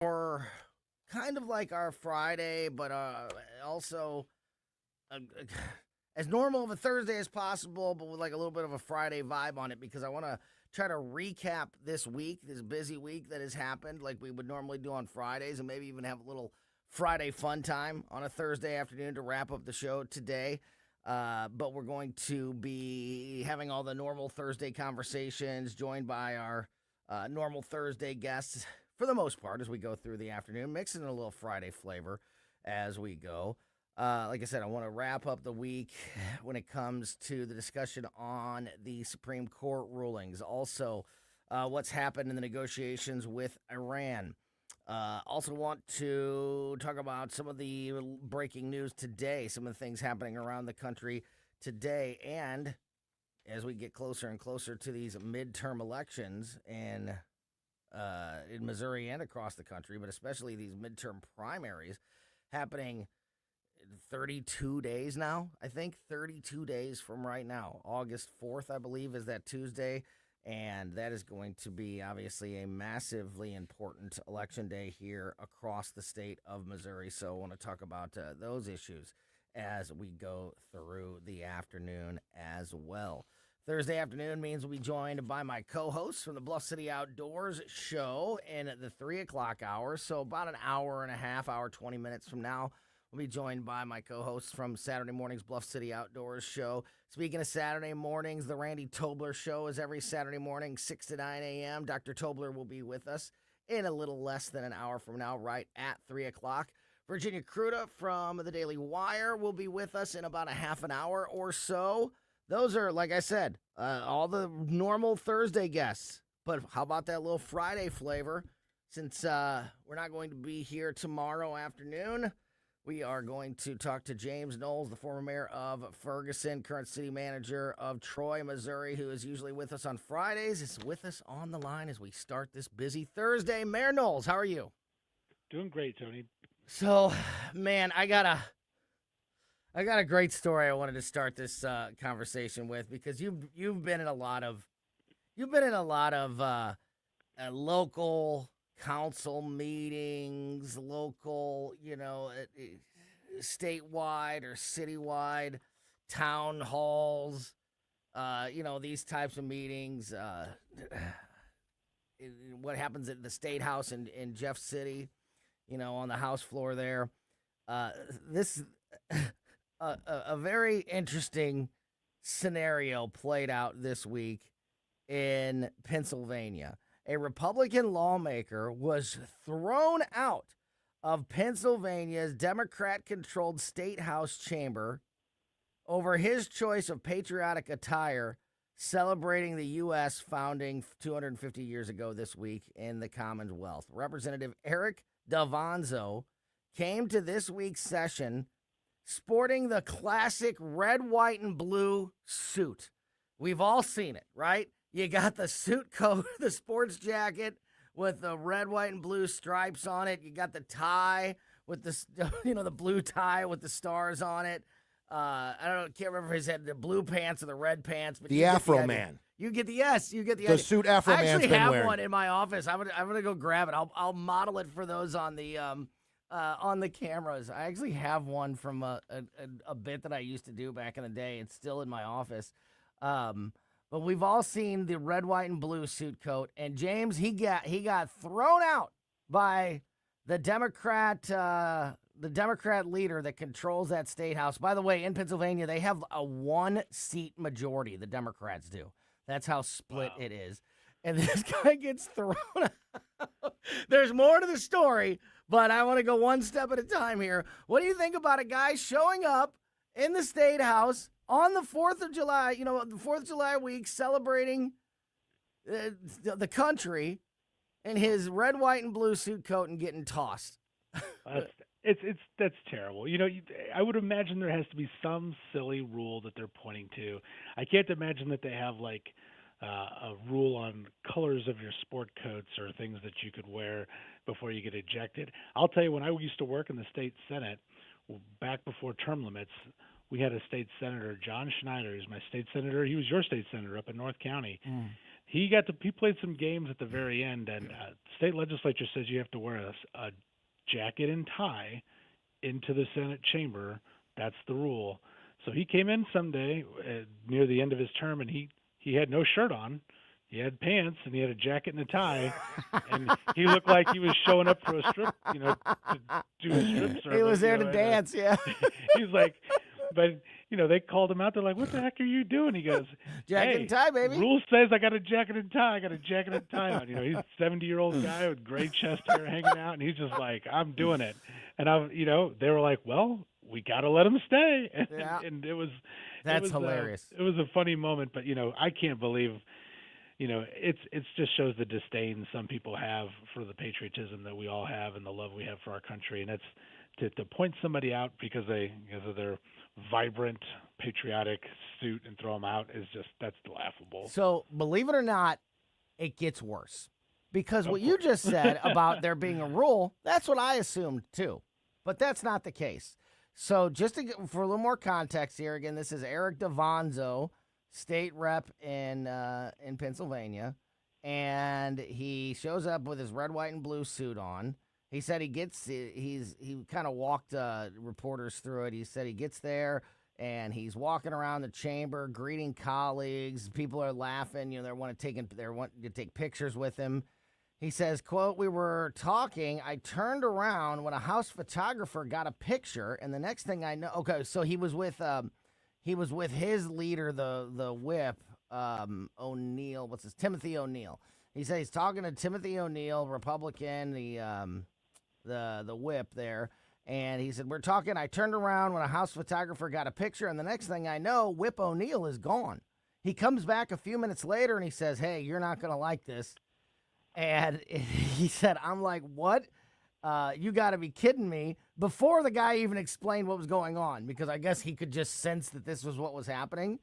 or kind of like our Friday, but also uh, as normal of a Thursday as possible, but with like a little bit of a Friday vibe on it because I want to try to recap this week, this busy week that has happened, like we would normally do on Fridays, and maybe even have a little Friday fun time on a Thursday afternoon to wrap up the show today. But we're going to be having all the normal Thursday conversations, joined by our normal Thursday guests for the most part as we go through the afternoon, mixing in a little Friday flavor as we go. Like I said, I want to wrap up the week when it comes to the discussion on the Supreme Court rulings. Also, what's happened in the negotiations with Iran. Also, want to talk about some of the breaking news today, some of the things happening around the country today, and as we get closer and closer to these midterm elections in Missouri and across the country, but especially these midterm primaries happening 32 days now. I think 32 days from right now. August 4th, I believe, is that Tuesday. And that is going to be obviously a massively important election day here across the state of Missouri. So I want to talk about those issues as we go through the afternoon as well. Thursday afternoon means we'll be joined by my co-hosts from the Bluff City Outdoors show in the 3 o'clock hour. So about an hour and a half, hour, 20 minutes from now, we'll be joined by my co-hosts from Saturday morning's Bluff City Outdoors show. Speaking of Saturday mornings, the Randy Tobler show is every Saturday morning, 6 to 9 a.m. Dr. Tobler will be with us in a little less than an hour from now, right at 3 o'clock. Virginia Cruda from the Daily Wire will be with us in about a half an hour or so. Those are, like I said, all the normal Thursday guests. But how about that little Friday flavor? Since we're not going to be here tomorrow afternoon, we are going to talk to James Knowles, the former mayor of Ferguson, current city manager of Troy, Missouri, who is usually with us on Fridays. Is with us on the line as we start this busy Thursday. Mayor Knowles, how are you? Doing great, Tony. So, man, I got a great story I wanted to start this conversation with because you've been in a lot of local council meetings, local, statewide or citywide town halls, these types of meetings. What happens at the State House in Jeff City, on the House floor there. This a very interesting scenario played out this week in Pennsylvania. A Republican lawmaker was thrown out of Pennsylvania's Democrat-controlled State House chamber over his choice of patriotic attire celebrating the U.S. founding 250 years ago this week in the Commonwealth. Representative Eric Davanzo came to this week's session sporting the classic red, white, and blue suit. We've all seen it, right? You got the suit coat, the sports jacket with the red, white, and blue stripes on it. You got the tie with the, the blue tie with the stars on it. Can't remember if he said the blue pants or the red pants. But the Afro Man. You get the idea. The suit Afro Man's been wearing. I actually have one in my office. I'm gonna go grab it. I'll model it for those on the cameras. I actually have one from a bit that I used to do back in the day. It's still in my office. But we've all seen the red, white, and blue suit coat. And James, he got thrown out by the Democrat leader that controls that state house. By the way, in Pennsylvania, they have a 1-seat majority. The Democrats do. That's how split it is. And this guy gets thrown out. There's more to the story, but I want to go one step at a time here. What do you think about a guy showing up in the State House on the 4th of July, the 4th of July week, celebrating the country in his red, white, and blue suit coat and getting tossed? That's terrible. I would imagine there has to be some silly rule that they're pointing to. I can't imagine that they have like a rule on colors of your sport coats or things that you could wear before you get ejected. I'll tell you, when I used to work in the state Senate, back before term limits, we had a state senator, John Schneider. He's my state senator. He was your state senator up in North County. he played some games at the very end, and state legislature says you have to wear a jacket and tie into the Senate chamber. That's the rule. So he came in Sunday near the end of his term, and he had no shirt on. He had pants and he had a jacket and a tie, and he looked like he was showing up for a strip, to do a strip service. He was there to dance, yeah. He's like, but they called him out. They're like, "What the heck are you doing?" He goes, jacket and tie, baby. Rule says I got a jacket and tie. I got a jacket and tie on. He's a 70-year-old guy with gray chest hair hanging out, and he's just like, "I'm doing it." And they were like, "Well, we got to let him stay." And that's hilarious. It was a funny moment, but I can't believe. It's just shows the disdain some people have for the patriotism that we all have and the love we have for our country, and that's to point somebody out because of their vibrant patriotic suit and throw them out that's laughable. So believe it or not, it gets worse because what you just said about there being a rule, that's what I assumed too, but that's not the case. So just for a little more context here, again, this is Eric DeVonzo, state rep in Pennsylvania, and he shows up with his red, white, and blue suit on. He said he kind of walked reporters through it. He said he gets there and he's walking around the chamber, greeting colleagues. People are laughing. They want to take pictures with him. He says, quote, "We were talking. I turned around when a house photographer got a picture, and the next thing I know, okay, so he was with his leader, the whip, O'Neill. Timothy O'Neill. He said he's talking to Timothy O'Neill, Republican, the whip there, and he said, we're talking. I turned around when a house photographer got a picture, and the next thing I know, Whip O'Neill is gone. He comes back a few minutes later, and he says, hey, you're not going to like this. And he said, I'm like, what? You got to be kidding me. Before the guy even explained what was going on, because I guess he could just sense that this was what was happening.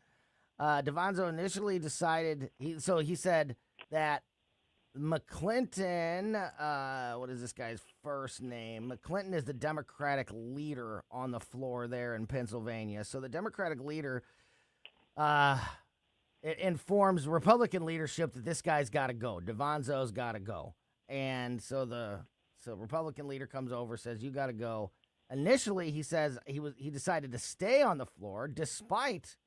DeVonzo initially decided, he said that McClinton, what is this guy's first name? McClinton is the Democratic leader on the floor there in Pennsylvania. So the Democratic leader it informs Republican leadership that this guy's got to go. DeVonzo's got to go. And so Republican leader comes over, says, you got to go. Initially, he says he decided to stay on the floor despite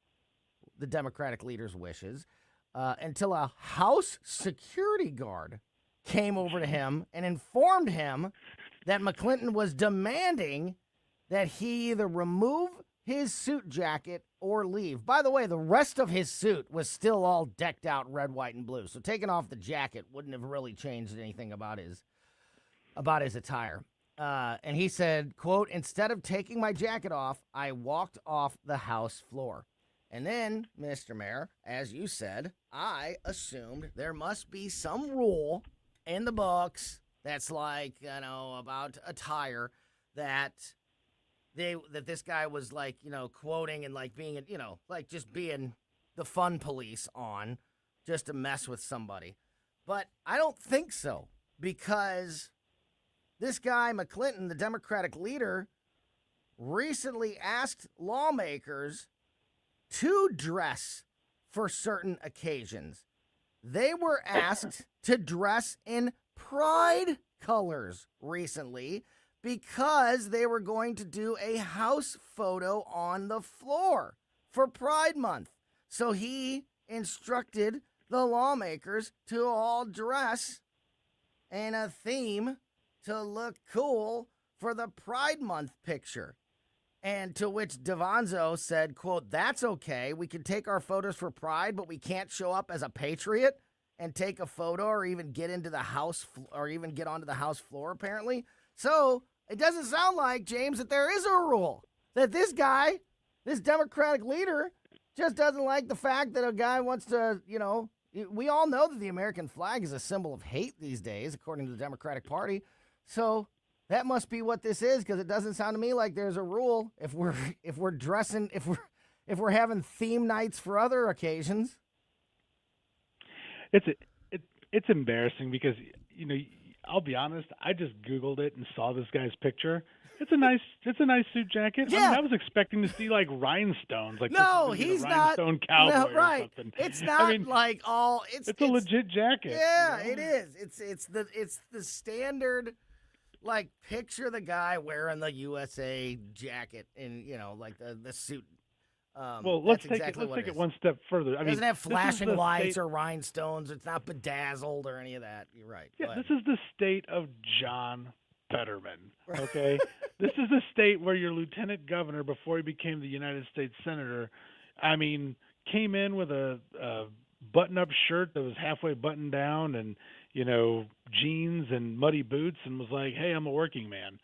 the Democratic leader's wishes until a House security guard came over to him and informed him that McClinton was demanding that he either remove his suit jacket or leave. By the way, the rest of his suit was still all decked out red, white, and blue. So taking off the jacket wouldn't have really changed anything about his attire. And he said, quote, instead of taking my jacket off, I walked off the House floor. And then, Mr. Mayor, as you said, I assumed there must be some rule in the books that's like, about attire that this guy was like, quoting and like being, like just being the fun police on just to mess with somebody. But I don't think so, because this guy, McClinton, the Democratic leader, recently asked lawmakers to dress for certain occasions. They were asked to dress in pride colors recently because they were going to do a house photo on the floor for Pride Month. So he instructed the lawmakers to all dress in a theme to look cool for the Pride Month picture. And to which DeVonzo said, quote, that's okay. We can take our photos for Pride, but we can't show up as a patriot and take a photo or even get into the house or even get onto the House floor, apparently. So it doesn't sound like, James, that there is a rule that this guy, this Democratic leader, just doesn't like the fact that a guy wants to, we all know that the American flag is a symbol of hate these days, according to the Democratic Party. So that must be what this is, because it doesn't sound to me like there's a rule if we're dressing, if we're having theme nights for other occasions. It's embarrassing because I'll be honest. I just Googled it and saw this guy's picture. It's a nice suit jacket. I mean, Yeah. I was expecting to see like rhinestones, like this is No, gonna be the he's not. rhinestone No, cowboy or right. something. It's I not mean, like all. it's a legit jacket. Yeah, it is. It's the standard. Like, picture the guy wearing the USA jacket and like the suit. Well, That's exactly let's what take it it is. one step further. I It mean, doesn't have this is flashing the lights state. or rhinestones. It's not bedazzled or any of that. You're right. Yeah, Go this ahead. is the state of John Fetterman. Okay, this is the state where your lieutenant governor, before he became the United States senator, I mean, came in with a button-up shirt that was halfway buttoned down, and jeans and muddy boots, and was like, "Hey, I'm a working man."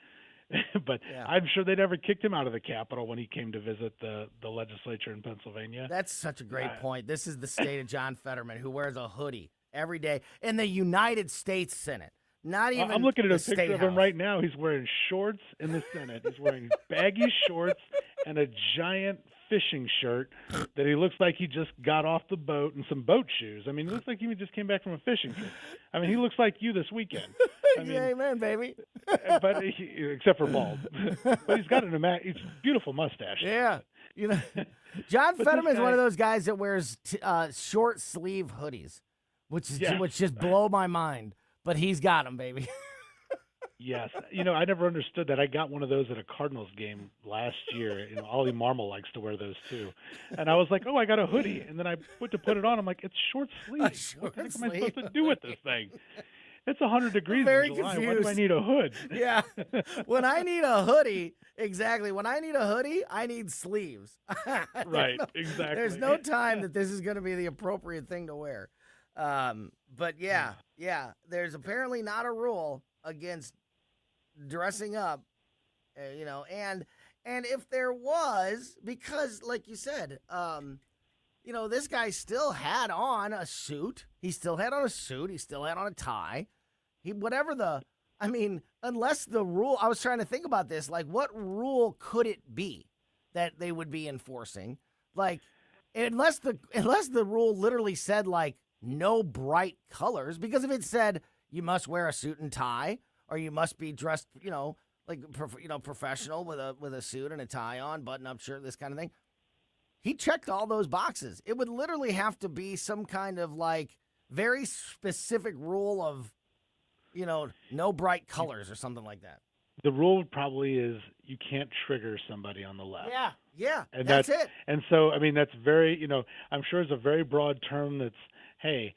But Yeah. I'm sure they never kicked him out of the Capitol when he came to visit the legislature in Pennsylvania. That's such a great point. This is the state of John Fetterman, who wears a hoodie every day in the United States Senate. Not even. I'm looking at the a State picture of him House. right now. He's wearing shorts in the Senate. He's wearing baggy shorts and a giant fishing shirt that he looks like he just got off the boat, and some boat shoes. I mean, he looks like he just came back from a fishing trip. I mean, he looks like you this weekend. I mean, Yeah, amen, baby. but except for bald. But he's got it's beautiful mustache. Yeah. John But Fetterman this is one of guy- those guys that wears short sleeve hoodies, which Yeah. just blow my mind. But he's got them, baby. Yes. I never understood that. I got one of those at a Cardinals game last year. Ollie Marmol likes to wear those too. And I was like, oh, I got a hoodie. And then I went to put it on. I'm like, it's short sleeve. What the heck am I supposed to do with this thing? It's 100 degrees Very in July. confused. Why do I need a hood? Yeah. When I need a hoodie, exactly. When I need a hoodie, I need sleeves. Right, exactly. There's no time that this is going to be the appropriate thing to wear. But yeah, there's apparently not a rule against dressing up, and if there was, because like you said, this guy still had on a suit. He still had on a suit. He still had on a tie. Unless the rule, I was trying to think about this, like what rule could it be that they would be enforcing? Like, unless the rule literally said like no bright colors, because if it said you must wear a suit and tie, or you must be dressed, professional with a suit and a tie on, button-up shirt, this kind of thing. He checked all those boxes. It would literally have to be some kind of like very specific rule of, no bright colors or something like that. The rule probably is you can't trigger somebody on the left. Yeah, And that's it. And so, that's very, I'm sure it's a very broad term that's, hey,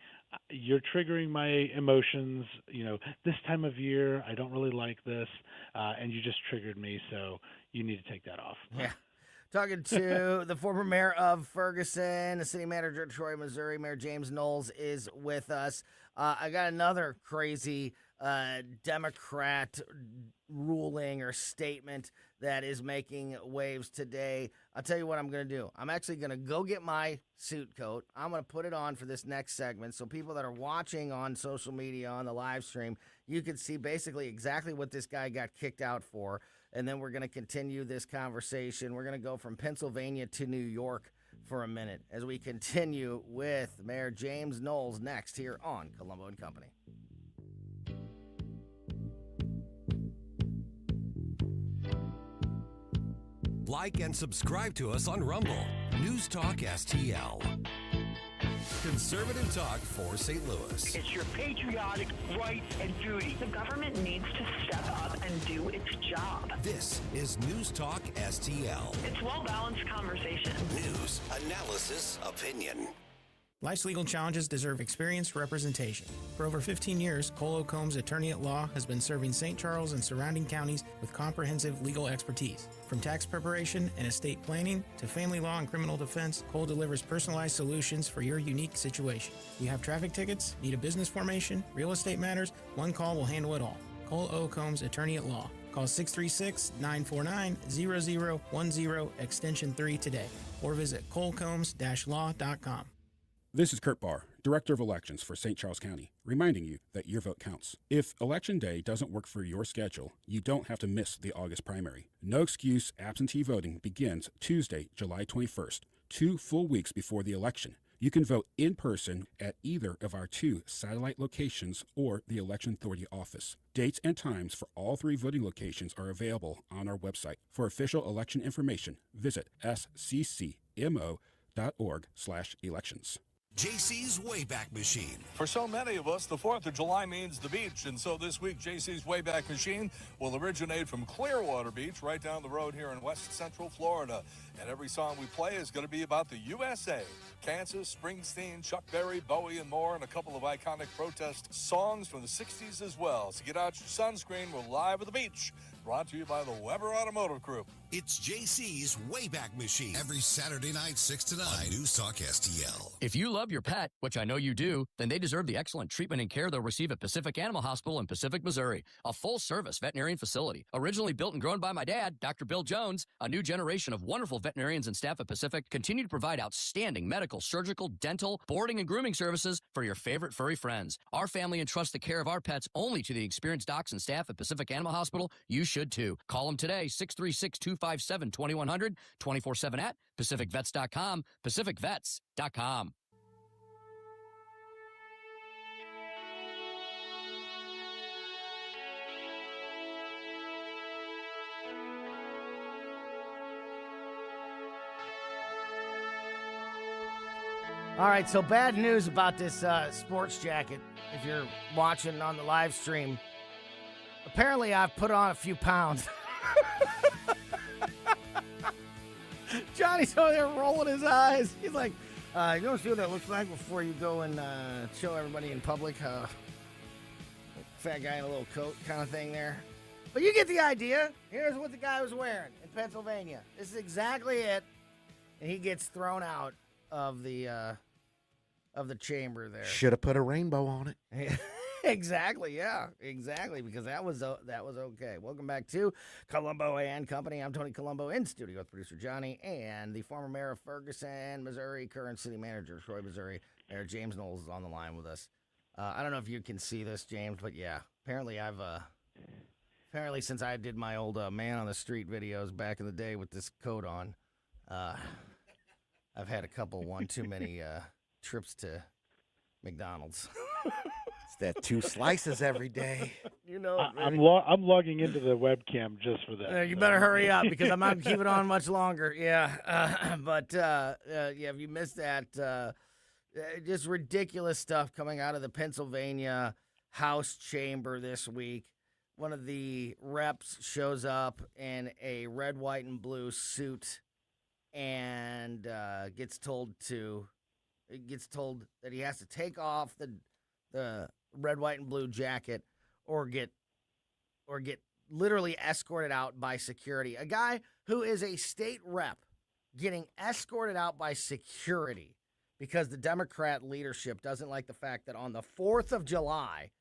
you're triggering my emotions, this time of year, I don't really like this, and you just triggered me, so you need to take that off. Yeah. Talking to the former mayor of Ferguson, the city manager of Troy, Missouri, Mayor James Knowles is with us. I got another crazy Democrat ruling or statement that is making waves today. I'll tell you what I'm going to do. I'm actually going to go get my suit coat. I'm going to put it on for this next segment. So people that are watching on social media, on the live stream, you can see basically exactly what this guy got kicked out for. And then we're going to continue this conversation. We're going to go from Pennsylvania to New York for a minute as we continue with Mayor James Knowles next here on Colombo and Company. Like and subscribe to us on Rumble. News Talk STL. Conservative talk for St. Louis. It's your patriotic right and duty. The government needs to step up and do its job. This is News Talk STL. It's well-balanced conversation. News, analysis, opinion. Life's legal challenges deserve experienced representation. For over 15 years, Cole Combs Attorney at Law has been serving St. Charles and surrounding counties with comprehensive legal expertise. From tax preparation and estate planning to family law and criminal defense, Cole delivers personalized solutions for your unique situation. You have traffic tickets, need a business formation, real estate matters, one call will handle it all. Cole O. Combs Attorney at Law. Call 636-949-0010 extension 3 today or visit colecombs-law.com. This is Kurt Barr, Director of Elections for St. Charles County, reminding you that your vote counts. If Election Day doesn't work for your schedule, you don't have to miss the August primary. No excuse absentee voting begins Tuesday, July 21st, 2 full weeks before the election. You can vote in person at either of our 2 satellite locations or the Election Authority office. Dates and times for all 3 voting locations are available on our website. For official election information, visit sccmo.org/elections. JC's Wayback Machine. For so many of us, the 4th of July means the beach. And so this week, JC's Wayback Machine will originate from Clearwater Beach, right down the road here in West Central Florida. And every song we play is going to be about the USA. Kansas, Springsteen, Chuck Berry, Bowie, and more, and a couple of iconic protest songs from the 60s as well. So get out your sunscreen. We're live at the beach. Brought to you by the Weber Automotive Group. It's JC's Wayback Machine. Every Saturday night, 6 to 9, News Talk STL. If you love your pet, which I know you do, then they deserve the excellent treatment and care they'll receive at Pacific Animal Hospital in Pacific, Missouri. A full-service veterinarian facility. Originally built and grown by my dad, Dr. Bill Jones, a new generation of wonderful veterinarians and staff at Pacific continue to provide outstanding medical, surgical, dental, boarding, and grooming services for your favorite furry friends. Our family entrusts the care of our pets only to the experienced docs and staff at Pacific Animal Hospital. You should too. Call them today, 636-257-2100, 24/7 at pacificvets.com, pacificvets.com. All right, so bad news about this sports jacket. If you're watching on the live stream, apparently I've put on a few pounds. Johnny's over there rolling his eyes. He's like, you want to see what that looks like before you go and show everybody in public fat guy in a little coat kind of thing there. But you get the idea. Here's what the guy was wearing in Pennsylvania. This is exactly it. And he gets thrown out of the chamber there. Should have put a rainbow on it. Exactly, yeah, exactly, because that was okay. Welcome back to Colombo and Company. I'm Tony Colombo in studio with producer Johnny and the former mayor of Ferguson, Missouri, current city manager of Troy, Missouri. Mayor James Knowles is on the line with us. I don't know if you can see this, James, but yeah, apparently since I did my old man on the street videos back in the day with this coat on, I've had a couple one too many trips to McDonald's. It's that 2 slices every day. You know, I'm logging into the webcam just for that. You better hurry up because I'm not going to keep it on much longer. Yeah, but if you missed that, just ridiculous stuff coming out of the Pennsylvania House chamber this week. One of the reps shows up in a red, white, and blue suit and gets told that he has to take off the red, white, and blue jacket or get literally escorted out by security. A guy who is a state rep getting escorted out by security because the Democrat leadership doesn't like the fact that on the 4th of July,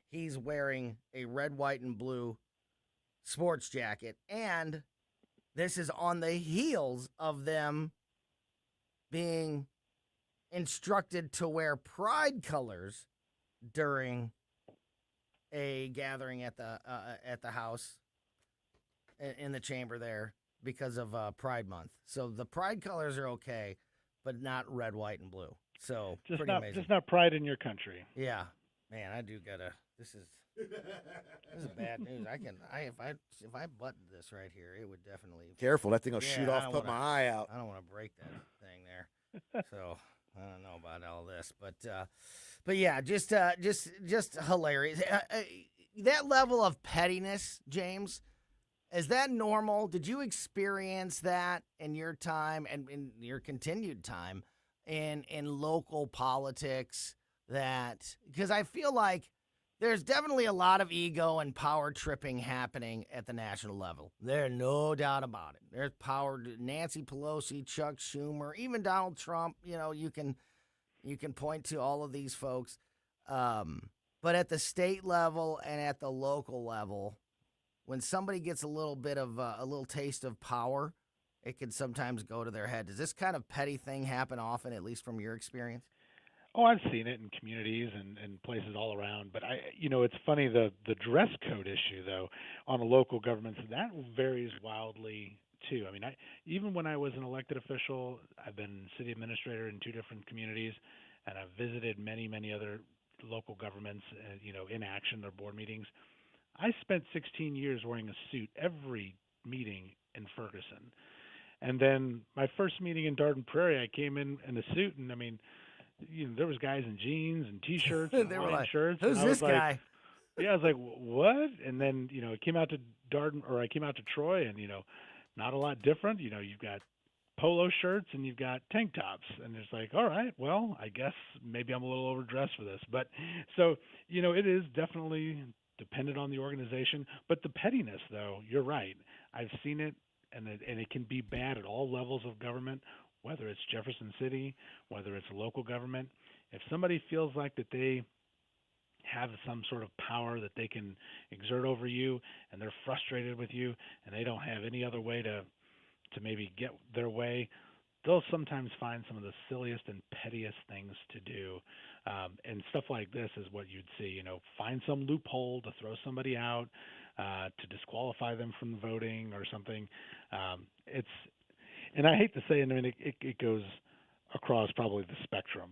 he's wearing a red, white, and blue sports jacket. And this is on the heels of them being instructed to wear pride colors during a gathering at the house in the chamber there because of Pride Month. So the pride colors are okay, but not red, white, and blue. So just amazing. Just not pride in your country. Yeah, man, I do gotta. This is bad news. If I buttoned this right here, it would definitely. Careful, that thing will shoot off. Put my eye out. I don't want to break that thing there. So I don't know about all this, but yeah, just hilarious. That level of pettiness, James, is that normal? Did you experience that in your time and in your continued time in local politics? That because I feel like there's definitely a lot of ego and power tripping happening at the national level. There's no doubt about it. There's power. Nancy Pelosi, Chuck Schumer, even Donald Trump. You know, you can point to all of these folks. But at the state level and at the local level, when somebody gets a little bit of a little taste of power, it can sometimes go to their head. Does this kind of petty thing happen often, at least from your experience? Oh, I've seen it in communities and places all around. But it's funny, the dress code issue though on a local government, that varies wildly too. I mean, even when I was an elected official, I've been city administrator in 2 different communities, and I've visited many other local governments, in action, their board meetings. I spent 16 years wearing a suit every meeting in Ferguson. And then my first meeting in Darden Prairie, I came in a suit, and I mean, there was guys in jeans and T-shirts and They were Hawaiian like, shirts. "Who's and I was this like, guy?" Yeah, I was like, what? And then, I came out to I came out to Troy, and, not a lot different. You've got polo shirts and you've got tank tops. And it's like, all right, well, I guess maybe I'm a little overdressed for this. But so, it is definitely dependent on the organization. But the pettiness, though, you're right. I've seen it, and it can be bad at all levels of government, whether it's Jefferson City, whether it's local government. If somebody feels like that they have some sort of power that they can exert over you, and they're frustrated with you, and they don't have any other way to maybe get their way, they'll sometimes find some of the silliest and pettiest things to do. And stuff like this is what you'd see, find some loophole to throw somebody out, to disqualify them from voting or something. And I hate to say it, I mean, it goes across probably the spectrum.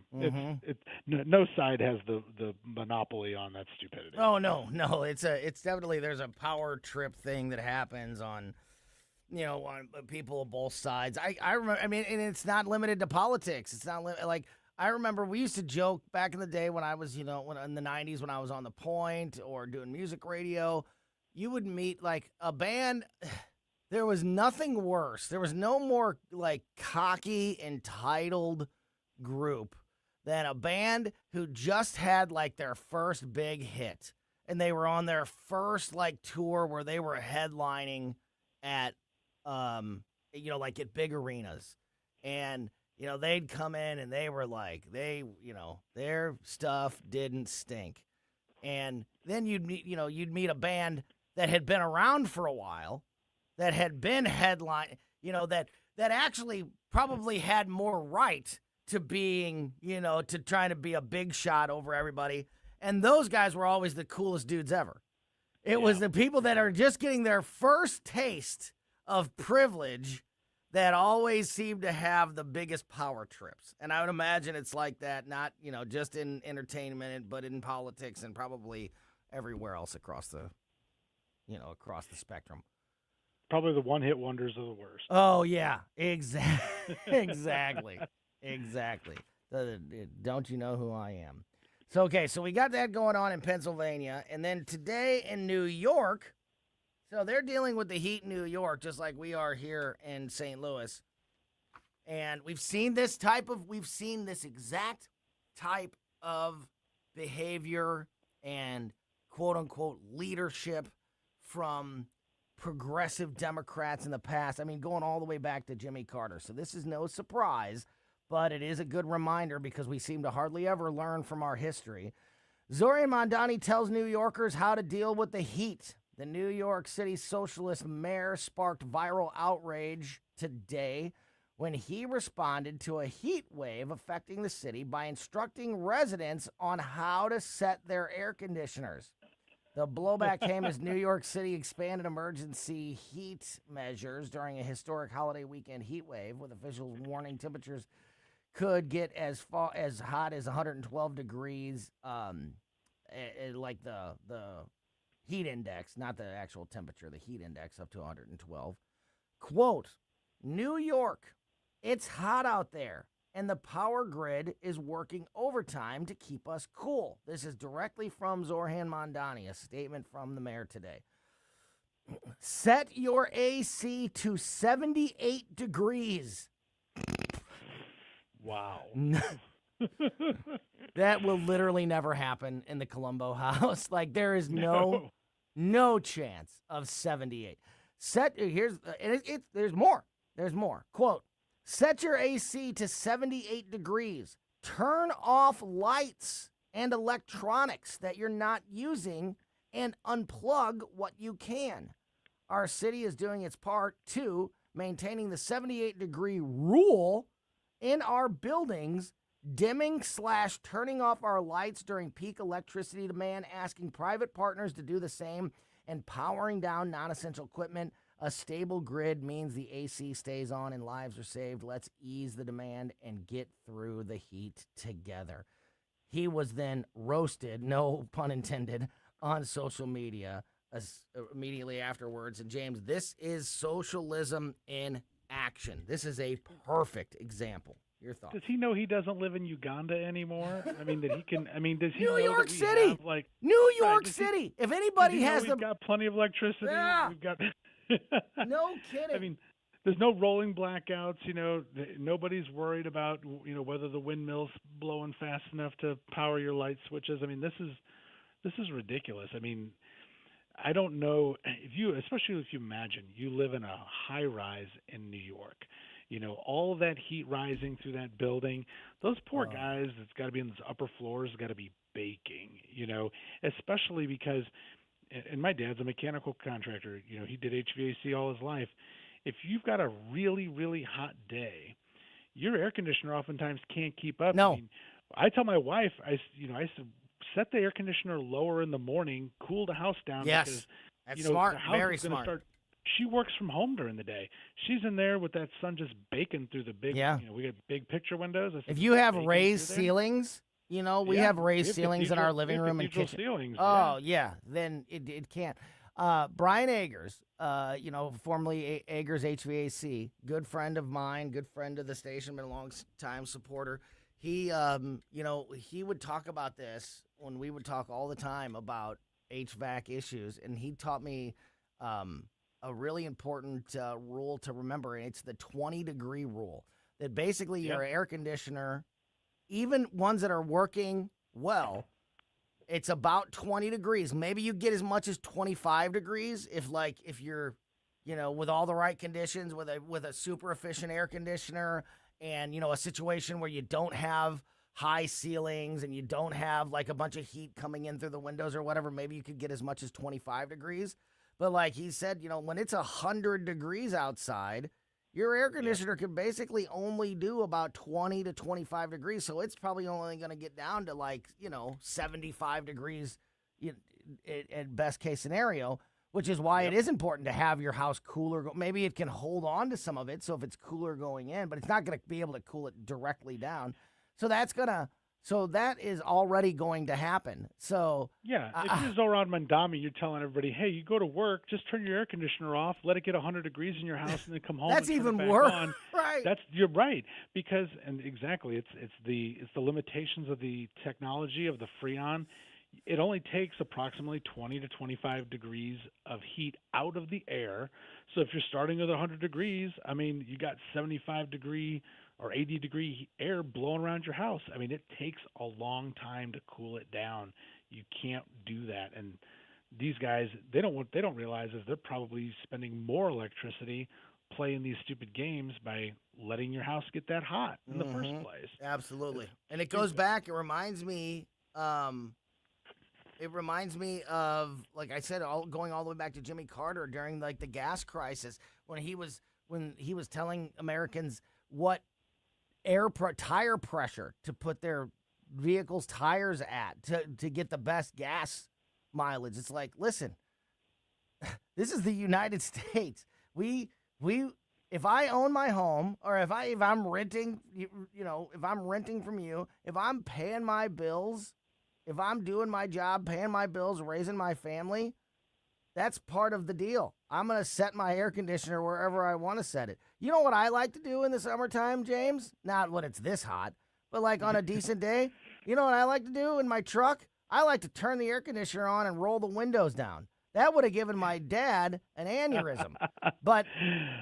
No side has the monopoly on that stupidity. Oh no, it's definitely, there's a power trip thing that happens on people of both sides. I remember, I mean, and it's not limited to politics. It's not like, I remember we used to joke back in the day when I was, when in the 90s, when I was on The Point or doing music radio, you would meet like a band. There was nothing worse. There was no more like cocky, entitled group than a band who just had like their first big hit. And they were on their first like tour where they were headlining at, like at big arenas. And, they'd come in and they were like, their stuff didn't stink. And then you'd meet a band that had been around for a while, that had been headline, that actually probably had more right to being, to trying to be a big shot over everybody. And those guys were always the coolest dudes ever. It was the people that are just getting their first taste of privilege that always seem to have the biggest power trips. And I would imagine it's like that, not, just in entertainment, but in politics and probably everywhere else across the spectrum. Probably the one-hit wonders are the worst. Oh, yeah, exactly. Exactly. Don't you know who I am? So we got that going on in Pennsylvania. And then today in New York, so they're dealing with the heat in New York, just like we are here in St. Louis. And we've seen this exact type of behavior and quote-unquote leadership from progressive Democrats in the past. I mean, going all the way back to Jimmy Carter. So this is no surprise, but it is a good reminder because we seem to hardly ever learn from our history. Zohran Mamdani tells New Yorkers how to deal with the heat. The New York City socialist mayor sparked viral outrage today when he responded to a heat wave affecting the city by instructing residents on how to set their air conditioners. The blowback came as New York City expanded emergency heat measures during a historic holiday weekend heat wave, with officials warning temperatures could get as hot as 112 degrees, like the heat index, not the actual temperature, the heat index up to 112. Quote, New York, it's hot out there, and the power grid is working overtime to keep us cool. This is directly from Zohran Mamdani, a statement from the mayor today. Set your AC to 78 degrees. Wow. That will literally never happen in the Colombo house. Like, there is no chance of 78. There's more. There's more. Quote, set your AC to 78 degrees. Turn off lights and electronics that you're not using and unplug what you can. Our city is doing its part to maintaining the 78-degree rule in our buildings, dimming/turning off our lights during peak electricity demand, asking private partners to do the same, and powering down non-essential equipment. A stable grid means the AC stays on and lives are saved. Let's ease the demand and get through the heat together. He was then roasted, no pun intended, on social media immediately afterwards. And James, this is socialism in action. This is a perfect example. Your thoughts? Does he know he doesn't live in Uganda anymore? I mean, that he can. I mean, does he New know York that we City, have, like New York does City. If anybody has we've got plenty of electricity. Yeah. We've got. No kidding. I mean, there's no rolling blackouts. Nobody's worried about whether the windmill's blowing fast enough to power your light switches. I mean, this is ridiculous. I mean, I don't know especially if you imagine you live in a high rise in New York. All of that heat rising through that building. Those poor guys that's got to be in those upper floors got to be baking. Especially because, and my dad's a mechanical contractor. He did HVAC all his life. If you've got a really, really hot day, your air conditioner oftentimes can't keep up. No. I mean, I tell my wife, I used to set the air conditioner lower in the morning, cool the house down. Yes, because, that's smart. the house Very is gonna smart. She works from home during the day. She's in there with that sun just baking through the big. Yeah. We got big picture windows. If you have baking raised through there. ceilings, we have raised ceilings in our living room and kitchen. Ceilings, yeah. Then it can't. Brian Agers, formerly Agers HVAC, good friend of mine, good friend of the station, been a long time supporter. He, he would talk about this when we would talk all the time about HVAC issues, and he taught me a really important rule to remember, and it's the 20-degree rule. That basically your air conditioner, even ones that are working well, it's about 20 degrees. Maybe you get as much as 25 degrees if you're, with all the right conditions, with a super efficient air conditioner, and a situation where you don't have high ceilings and you don't have like a bunch of heat coming in through the windows or whatever. Maybe you could get as much as 25 degrees. But like he said, when it's 100 degrees outside, your air conditioner can basically only do about 20 to 25 degrees. So it's probably only going to get down to 75 degrees at best case scenario, which is why it is important to have your house cooler. Maybe it can hold on to some of it. So if it's cooler going in, but it's not going to be able to cool it directly down. So that is already going to happen. So if you're Zoran Mandami, you're telling everybody, hey, you go to work, just turn your air conditioner off, let it get 100 degrees in your house, and then come home. That's and turn even it back worse, on. right? You're right, because it's the limitations of the technology of the Freon. It only takes approximately 20 to 25 degrees of heat out of the air. So if you're starting with 100 degrees, I mean, you got 75 degree or 80 degree air blowing around your house. I mean, it takes a long time to cool it down. You can't do that. And these guys, they don't realize is they're probably spending more electricity playing these stupid games by letting your house get that hot in the first place. Absolutely. And it goes back, it reminds me of, like I said, going all the way back to Jimmy Carter during the gas crisis when he was telling Americans what tire pressure to put their vehicles' tires at to get the best gas mileage. It's like, listen, this is the United States. If I own my home, or if I'm renting, if I'm renting from you, if I'm paying my bills, if I'm doing my job, paying my bills, raising my family, that's part of the deal. I'm going to set my air conditioner wherever I want to set it. You know what I like to do in the summertime, James? Not when it's this hot, but like on a decent day. You know what I like to do in my truck? I like to turn the air conditioner on and roll the windows down. That would have given my dad an aneurysm. But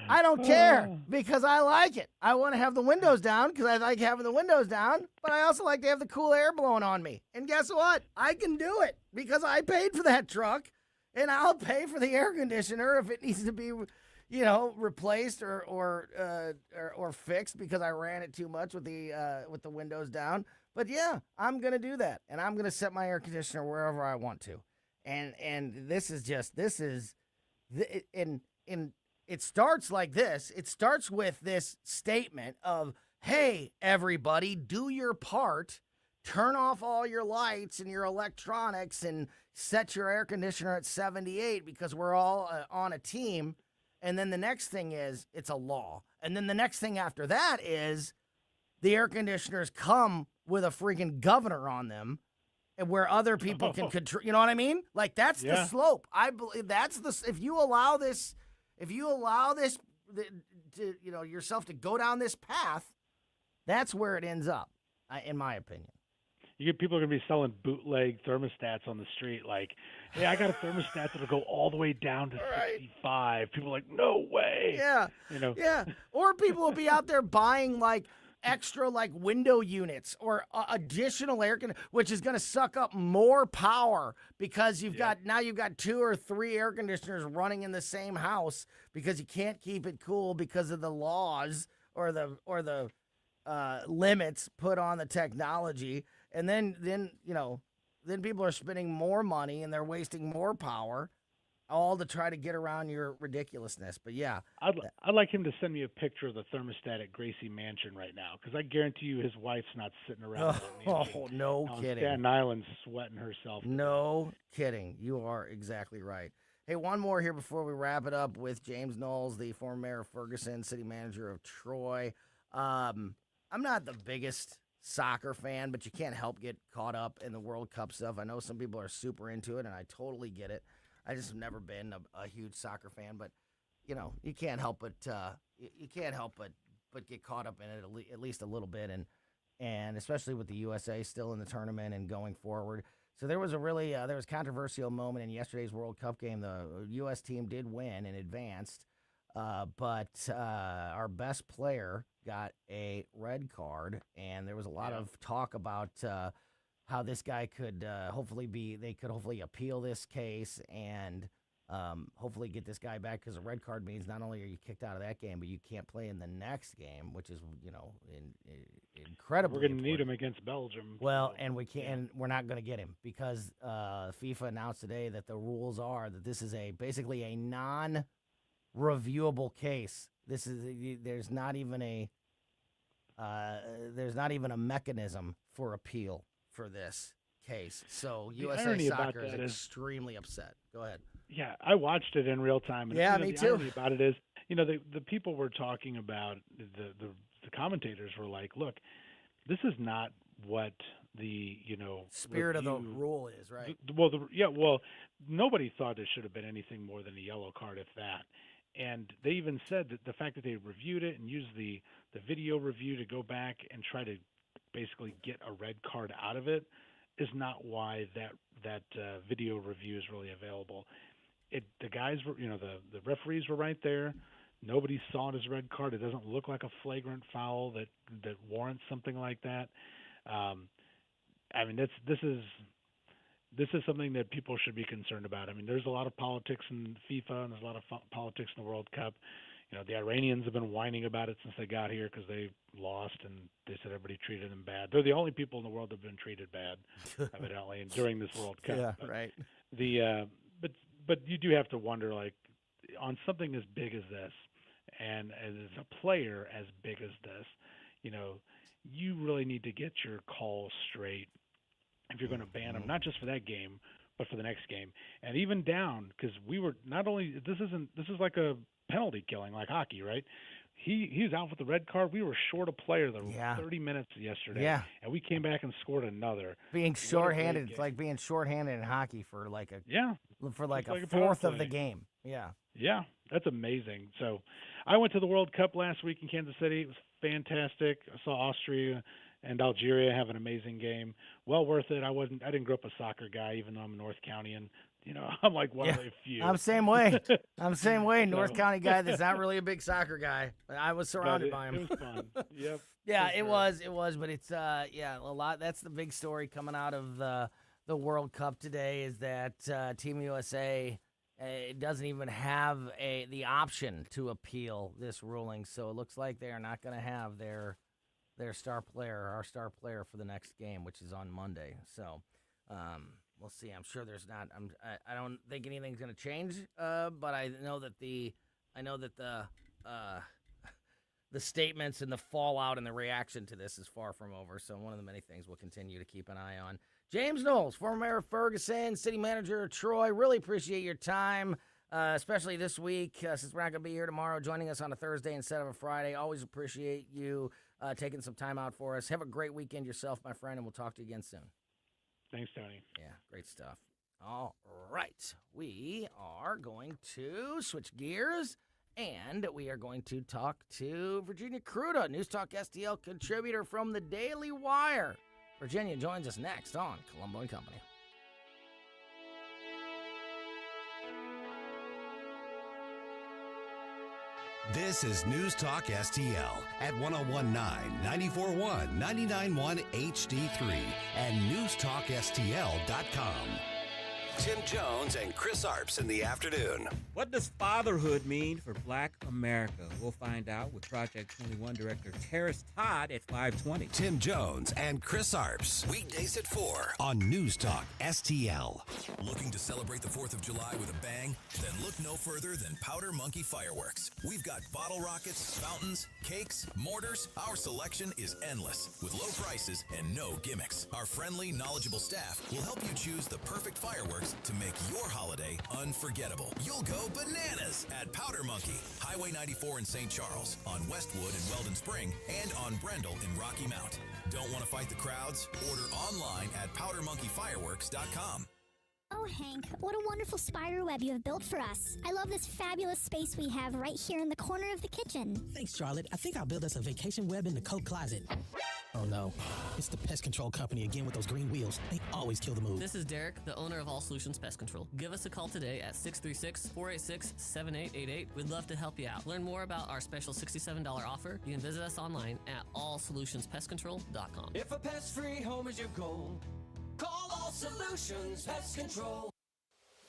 I don't care because I like it. I want to have the windows down because I like having the windows down, but I also like to have the cool air blowing on me. And guess what? I can do it because I paid for that truck, and I'll pay for the air conditioner if it needs to be, replaced or fixed because I ran it too much with the windows down. But yeah, I'm going to do that, and I'm going to set my air conditioner wherever I want to. And it starts like this. It starts with this statement of, hey, everybody, do your part. Turn off all your lights and your electronics and set your air conditioner at 78 because we're all on a team. And then the next thing is it's a law. And then the next thing after that is the air conditioners come with a freaking governor on them, and where other people can control. You know what I mean? Like that's the slope. I believe that's the. If you allow this, yourself to go down this path, that's where it ends up, in my opinion. You get people are going to be selling bootleg thermostats on the street. Like, hey, I got a thermostat that'll go all the way down to 65. People are like, no way. Yeah. Yeah. Or people will be out there buying like extra like window units or additional air conditioning, which is going to suck up more power because you've got 2 or 3 air conditioners running in the same house because you can't keep it cool because of the laws or the limits put on the technology. And then people are spending more money and they're wasting more power, all to try to get around your ridiculousness. But yeah, I'd like him to send me a picture of the thermostat at Gracie Mansion right now, because I guarantee you his wife's not sitting around. No kidding. Staten Island sweating herself. No kidding. You are exactly right. Hey, one more here before we wrap it up with James Knowles, the former mayor of Ferguson, city manager of Troy. I'm not the biggest soccer fan, but you can't help get caught up in the World Cup stuff. I know some people are super into it, and I totally get it. I just have never been a huge soccer fan, but you can't help but get caught up in it at least a little bit, and especially with the USA still in the tournament and going forward. So there was there was a controversial moment in yesterday's World Cup game. The U.S. team did win and advanced, but our best player got a red card, and there was a lot of talk about how this guy could hopefully appeal this case and hopefully get this guy back, because a red card means not only are you kicked out of that game, but you can't play in the next game, which is incredibly. We're going to need him against Belgium. Well, and we can't. And we're not going to get him because FIFA announced today that the rules are that this is basically a non-reviewable case. There's not even a mechanism for appeal for this case. So USA Soccer is extremely upset. Go ahead. Yeah, I watched it in real time. And, me the too. irony about it is, the people were talking about, the commentators were like, look, this is not what the, spirit of the rule is, right? Well, nobody thought there should have been anything more than a yellow card, if that. And they even said that the fact that they reviewed it and used the video review to go back and try to basically get a red card out of it is not why that video review is really available. The guys were, the referees were right there. Nobody saw it as a red card. It doesn't look like a flagrant foul that warrants something like that. This is something that people should be concerned about. I mean, there's a lot of politics in FIFA, and there's a lot of politics in the World Cup. The Iranians have been whining about it since they got here because they lost, and they said everybody treated them bad. They're the only people in the world that have been treated bad, evidently, during this World Cup. Yeah, right. But you do have to wonder, like, on something as big as this, and as a player as big as this, you really need to get your calls straight if you're going to ban them, not just for that game, but for the next game, and even down, because we were not only this is like a penalty killing like hockey, right? He was out with the red card. We were short a player 30 minutes yesterday, and we came back and scored another. Being shorthanded, it's like being shorthanded in hockey for a fourth of the game. Yeah, that's amazing. So I went to the World Cup last week in Kansas City. It was fantastic. I saw Austria and Algeria have an amazing game. Well worth it. I didn't grow up a soccer guy, even though I'm a North County-an. I'm like one of the few. I'm same way. North County guy that's not really a big soccer guy. But I was surrounded by him. It was fun. Yep. Yeah, it was, but it's a lot. That's the big story coming out of the World Cup today is that Team USA doesn't even have the option to appeal this ruling. So it looks like they are not going to have their our star player for the next game, which is on Monday. So we'll see. I'm sure there's not. I don't think anything's going to change. But I know that the statements and the fallout and the reaction to this is far from over. So one of the many things we'll continue to keep an eye on. James Knowles, former mayor of Ferguson, city manager of Troy. Really appreciate your time. especially this week since we're not going to be here tomorrow, joining us on a Thursday instead of a Friday. Always appreciate you taking some time out for us. Have a great weekend yourself, my friend, and we'll talk to you again soon. Thanks, Tony. Yeah, great stuff. All right. We are going to switch gears, and we are going to talk to Virginia Kruta, News Talk STL contributor from the Daily Wire. Virginia joins us next on Colombo and Company. This is News Talk STL at 1019, 941, 991 HD3 and newstalkstl.com. Tim Jones and Chris Arps in the afternoon. What does fatherhood mean for Black America? We'll find out with Project 21 Director Terrace Todd at 5:20. Tim Jones and Chris Arps. Weekdays at 4 on News Talk STL. Looking to celebrate the 4th of July with a bang? Then look no further than Powder Monkey Fireworks. We've got bottle rockets, fountains, cakes, mortars. Our selection is endless with low prices and no gimmicks. Our friendly, knowledgeable staff will help you choose the perfect fireworks to make your holiday unforgettable. You'll go bananas at Powder Monkey, Highway 94 in St. Charles, on Westwood in Weldon Spring, and on Brendel in Rocky Mount. Don't want to fight the crowds? Order online at powdermonkeyfireworks.com. Oh, Hank, what a wonderful spider web you have built for us. I love this fabulous space we have right here in the corner of the kitchen. Thanks, Charlotte. I think I'll build us a vacation web in the coat closet. Oh, no. It's the pest control company again with those green wheels. They always kill the mood. This is Derek, the owner of All Solutions Pest Control. Give us a call today at 636-486-7888. We'd love to help you out. Learn more about our special $67 offer. You can visit us online at allsolutionspestcontrol.com. If a pest-free home is your goal, call All Solutions Pest Control.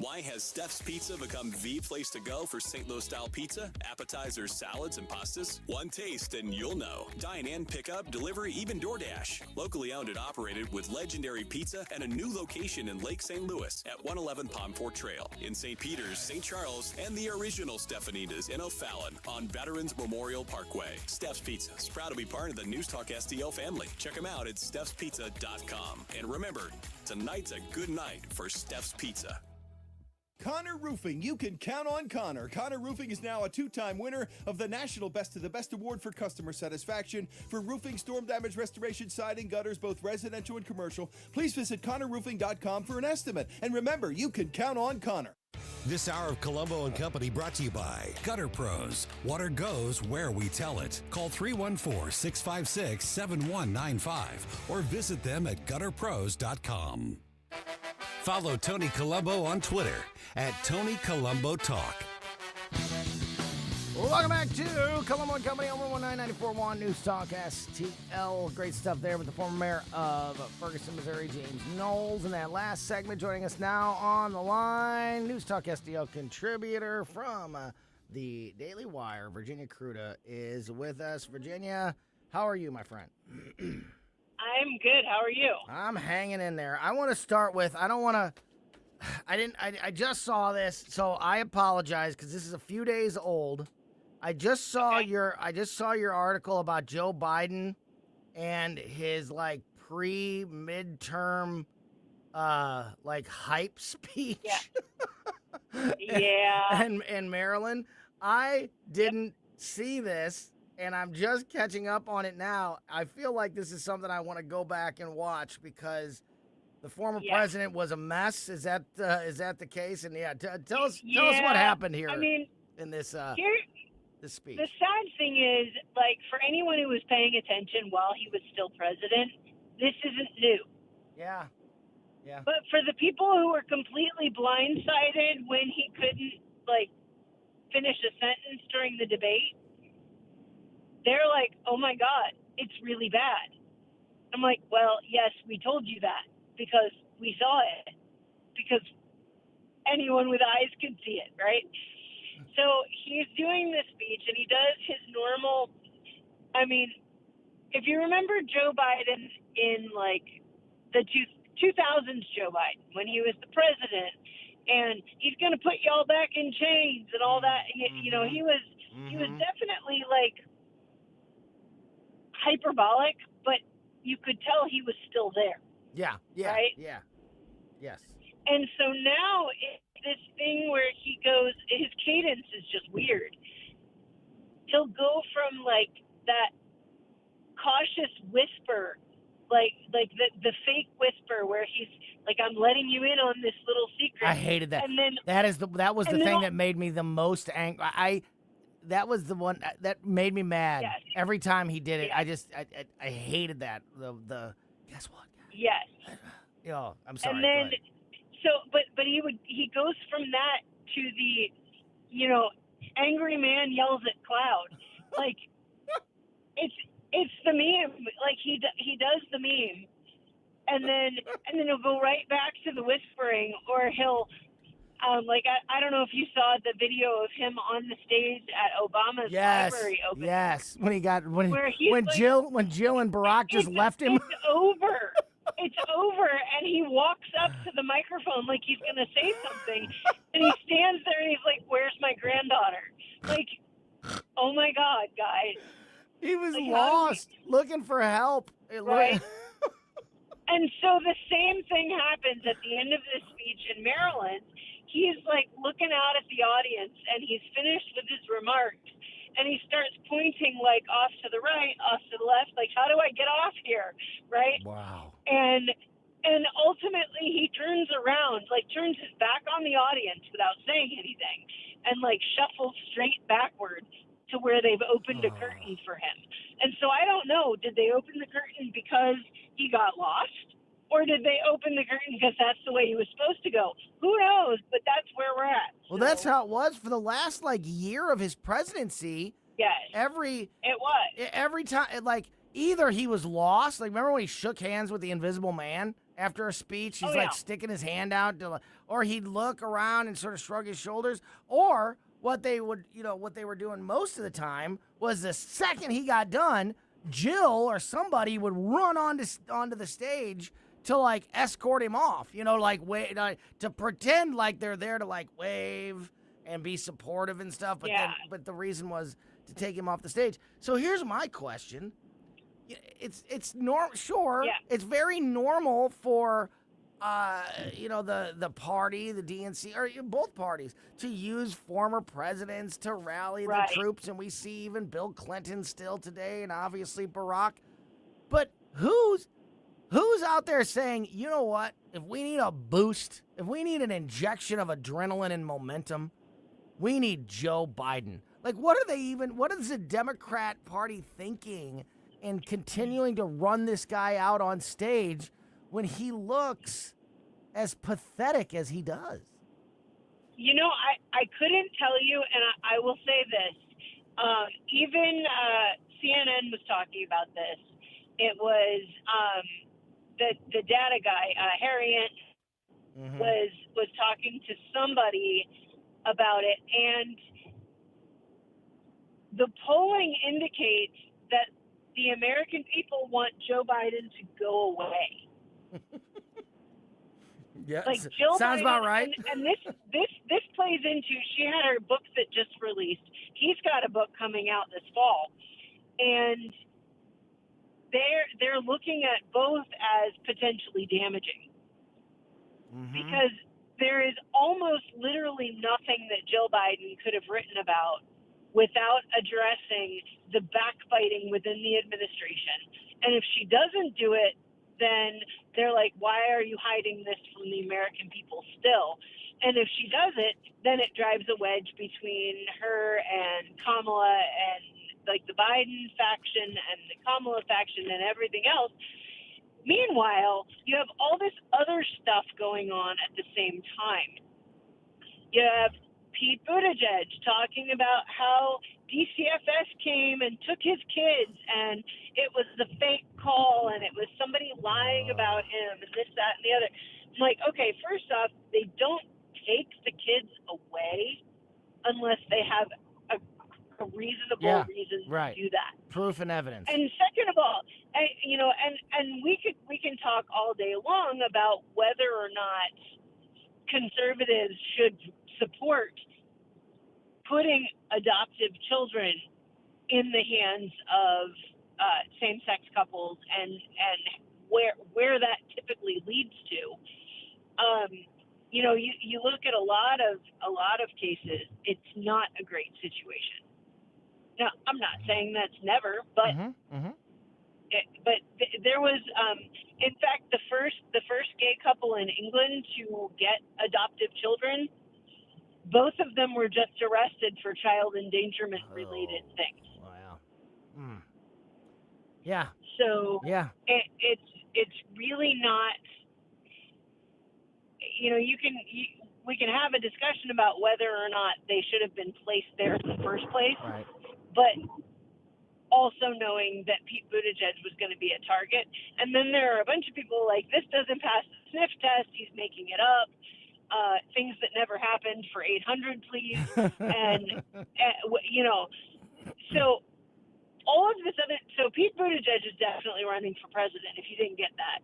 Why has Steph's Pizza become the place to go for St. Louis-style pizza, appetizers, salads, and pastas? One taste and you'll know. Dine-in, pickup, delivery, even DoorDash. Locally owned and operated with legendary pizza and a new location in Lake St. Louis at 111 Palm Fort Trail. In St. Peter's, St. Charles, and the original Stephanitas in O'Fallon on Veterans Memorial Parkway. Steph's Pizza is proud to be part of the News Talk STL family. Check them out at stephspizza.com. And remember, tonight's a good night for Steph's Pizza. Connor Roofing. You can count on Connor. Connor Roofing is now a 2-time winner of the National Best of the Best Award for customer satisfaction for roofing, storm damage restoration, siding, gutters, both residential and commercial. Please visit ConnorRoofing.com for an estimate. And remember, you can count on Connor. This hour of Colombo and Company brought to you by Gutter Pros. Water goes where we tell it. Call 314-656-7195 or visit them at gutterpros.com. Follow Tony Colombo on Twitter at Tony Colombo Talk. Welcome back to Colombo and Company over 19941 News Talk STL. Great stuff there with the former mayor of Ferguson, Missouri, James Knowles. In that last segment, joining us now on the line, News Talk STL contributor from the Daily Wire, Virginia Kruta, is with us. Virginia, how are you, my friend? I'm good. How are you? I'm hanging in there. I want to start with, I just saw this, so I apologize because this is a few days old. I just saw your article about Joe Biden and his pre-midterm hype speech. Yeah. in Maryland. I didn't see this. And I'm just catching up on it now. I feel like this is something I want to go back and watch because the former president was a mess. Is that the case? And tell us what happened here. I mean, in this this speech. The sad thing is, for anyone who was paying attention while he was still president, this isn't new. Yeah. But for the people who were completely blindsided when he couldn't finish a sentence during the debate. They're like, oh, my God, it's really bad. I'm like, well, yes, we told you that because we saw it, because anyone with eyes can see it, right? So he's doing this speech, and he does his normal – I mean, if you remember Joe Biden in, the 2000s Joe Biden, when he was the president, and he's going to put y'all back in chains and all that, you know, he was definitely, hyperbolic, but you could tell he was still there. Yeah. Right? Yeah. Yes. And so now this thing where he goes, his cadence is just weird. He'll go from like that cautious whisper, like the fake whisper where he's like, I'm letting you in on this little secret. I hated that. And then that was the thing that made me the most angry. That was the one that made me mad. Yes. Every time he did it. Yes. I hated that. The guess what? Yes. Oh, I'm sorry. And then but he goes from that to the, angry man yells at cloud. Like it's the meme. Like he does the meme, and then he'll go right back to the whispering, or he'll I don't know if you saw the video of him on the stage at Obama's library opening. Yes, when like, Jill and Barack just left him. It's over. It's over, and he walks up to the microphone like he's going to say something, and he stands there and he's like, "Where's my granddaughter?" Like, oh my God, guys. He was lost, looking for help. Right. And so the same thing happens at the end of this speech in Maryland. He's like looking out at the audience, and he's finished with his remarks, and he starts pointing like off to the right, off to the left, like, how do I get off here? Right? Wow. And ultimately he turns around, like turns his back on the audience without saying anything, and like shuffles straight backwards to where they've opened a curtain for him. And so I don't know, did they open the curtain because he got lost? Or did they open the curtain because that's the way he was supposed to go? Who knows? But that's where we're at. Well, that's how it was for the last year of his presidency. Yes. Every time, either he was lost. Like, remember when he shook hands with the Invisible Man after a speech? He's sticking his hand out, or he'd look around and sort of shrug his shoulders. Or what they were doing most of the time was the second he got done, Jill or somebody would run onto the stage to escort him off, to pretend like they're there to wave and be supportive and stuff. But the reason was to take him off the stage. So here's my question: it's normal, sure, it's very normal for the party, the DNC, or both parties to use former presidents to rally the troops, and we see even Bill Clinton still today, and obviously Barack. But who's out there saying, you know what, if we need a boost, if we need an injection of adrenaline and momentum, we need Joe Biden? What is the Democrat Party thinking in continuing to run this guy out on stage when he looks as pathetic as he does? I couldn't tell you, and I will say this. Even CNN was talking about this. It was the data guy, Harriet, was talking to somebody about it, and the polling indicates that the American people want Joe Biden to go away. Yeah, Jill sounds Biden, about right. And this plays into, she had her book that just released. He's got a book coming out this fall, and they're looking at both as potentially damaging, because there is almost literally nothing that Jill Biden could have written about without addressing the backbiting within the administration. And if she doesn't do it, then they're like, why are you hiding this from the American people still? And if she does it, then it drives a wedge between her and Kamala, and the Biden faction and the Kamala faction and everything else. Meanwhile, you have all this other stuff going on at the same time. You have Pete Buttigieg talking about how DCFS came and took his kids, and it was the fake call, and it was somebody lying about him, and this, that, and the other. I'm like, okay, first off, they don't take the kids away unless they have a reasonable reason to do that. Proof and evidence. And second of all, and we can talk all day long about whether or not conservatives should support putting adoptive children in the hands of same-sex couples, and where that typically leads to. you know, you look at a lot of cases, it's not a great situation. Now, I'm not saying that's never, but there was, in fact, the first gay couple in England to get adoptive children, both of them were just arrested for child endangerment related things. Wow. Yeah. So yeah, it's really not. You know, we can have a discussion about whether or not they should have been placed there in the first place. Right. But also knowing that Pete Buttigieg was going to be a target. And then there are a bunch of people like, this doesn't pass the sniff test, he's making it up. Things that never happened for 800, please. and, you know, so all of this other, so Pete Buttigieg is definitely running for president, if you didn't get that.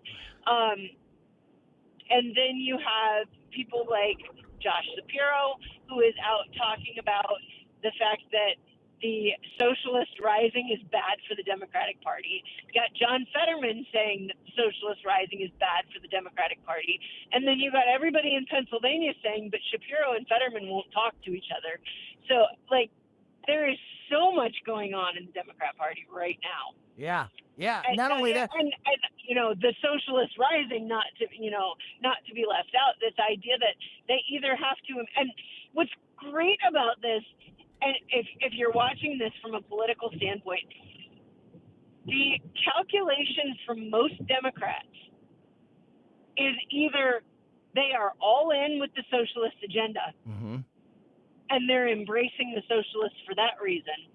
And then you have people like Josh Shapiro, who is out talking about the fact that the socialist rising is bad for the Democratic Party. You got John Fetterman saying that the socialist rising is bad for the Democratic Party. And then you got everybody in Pennsylvania saying, but Shapiro and Fetterman won't talk to each other. So, like, there is so much going on in the Democrat Party right now. Yeah. And, Not only that, and you know, the socialist rising, not to be left out. This idea that they either have to, and what's great about this, and if you're watching this from a political standpoint, the calculations from most Democrats is either they are all in with the socialist agenda, and they're embracing the socialists for that reason,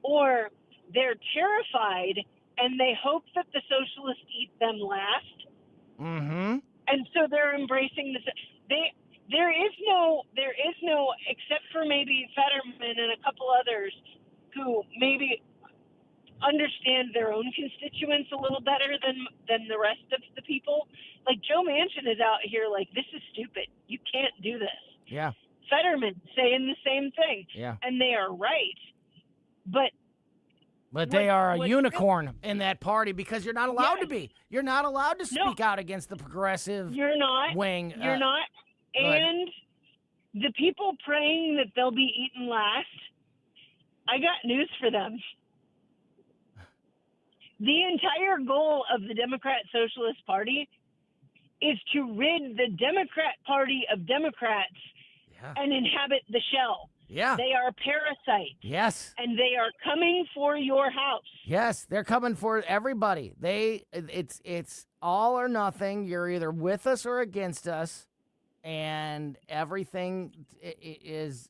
or they're terrified and they hope that the socialists eat them last. And so they're embracing this. There is no, except for maybe Fetterman and a couple others who maybe understand their own constituents a little better than the rest of the people. Like Joe Manchin is out here like, this is stupid. You can't do this. Yeah. Fetterman saying the same thing. Yeah. And they are right. But they are a unicorn in that party because you're not allowed to be. You're not allowed to speak out against the progressive wing. You're not. And the people praying that they'll be eaten last, I got news for them. The entire goal of the Democrat Socialist Party is to rid the Democrat Party of Democrats and inhabit the shell. Yeah. They are parasites. Yes. And they are coming for your house. Yes, they're coming for everybody. It's all or nothing. You're either with us or against us, and everything is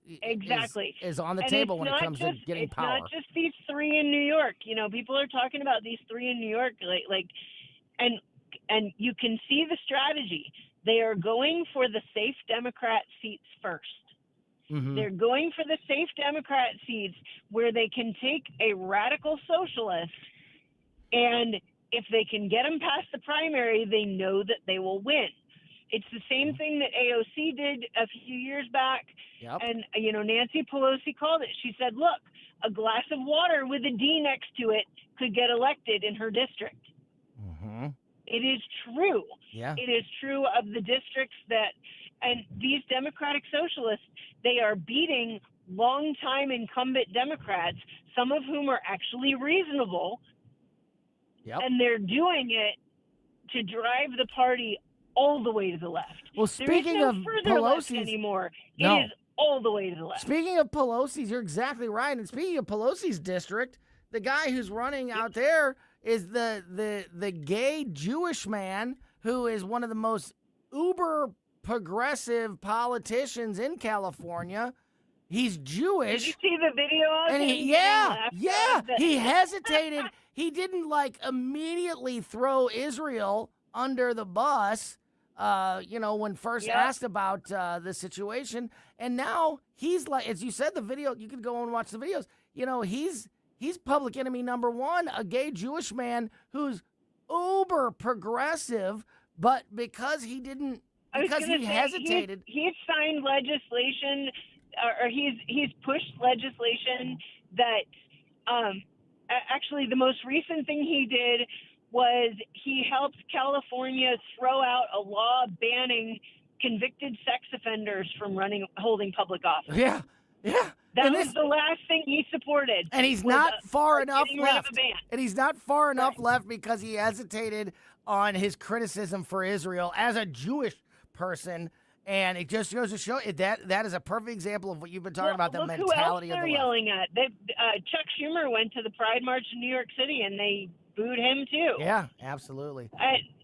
on the table when it comes to getting power. It's not just these three in New York. You know, people are talking about these three in New York, and you can see the strategy. They are going for the safe Democrat seats first. They're going for the safe Democrat seats where they can take a radical socialist, and if they can get them past the primary, they know that they will win. It's the same thing that AOC did a few years back. And, you know, Nancy Pelosi called it. She said, look, a glass of water with a D next to it could get elected in her district. It is true. Yeah. It is true of the districts that, and these Democratic Socialists, they are beating longtime incumbent Democrats, some of whom are actually reasonable. And they're doing it to drive the party all the way to the left. Well, speaking of Pelosi's anymore, it is all the way to the left. Speaking of Pelosi's, you're exactly right. And speaking of Pelosi's district, the guy who's running out there is the gay Jewish man who is one of the most uber progressive politicians in California. He's Jewish. Did you see the video of and him? He hesitated. He didn't immediately throw Israel under the bus, when first asked about the situation. And now he's like, as you said, the video, you could go and watch the videos. You know, he's public enemy number one, a gay Jewish man who's uber progressive, but because he hesitated. He's signed legislation, or he's pushed legislation that, actually the most recent thing he did was he helped California throw out a law banning convicted sex offenders from holding public office. Yeah, yeah. That was the last thing he supported. And he's not far enough getting rid of left. a ban. And he's not far enough left because he hesitated on his criticism for Israel as a Jewish person. And it just goes to show that is a perfect example of what you've been talking about, the mentality of the they're left. yelling at. Chuck Schumer went to the Pride March in New York City, and they booed him, too. Yeah, absolutely.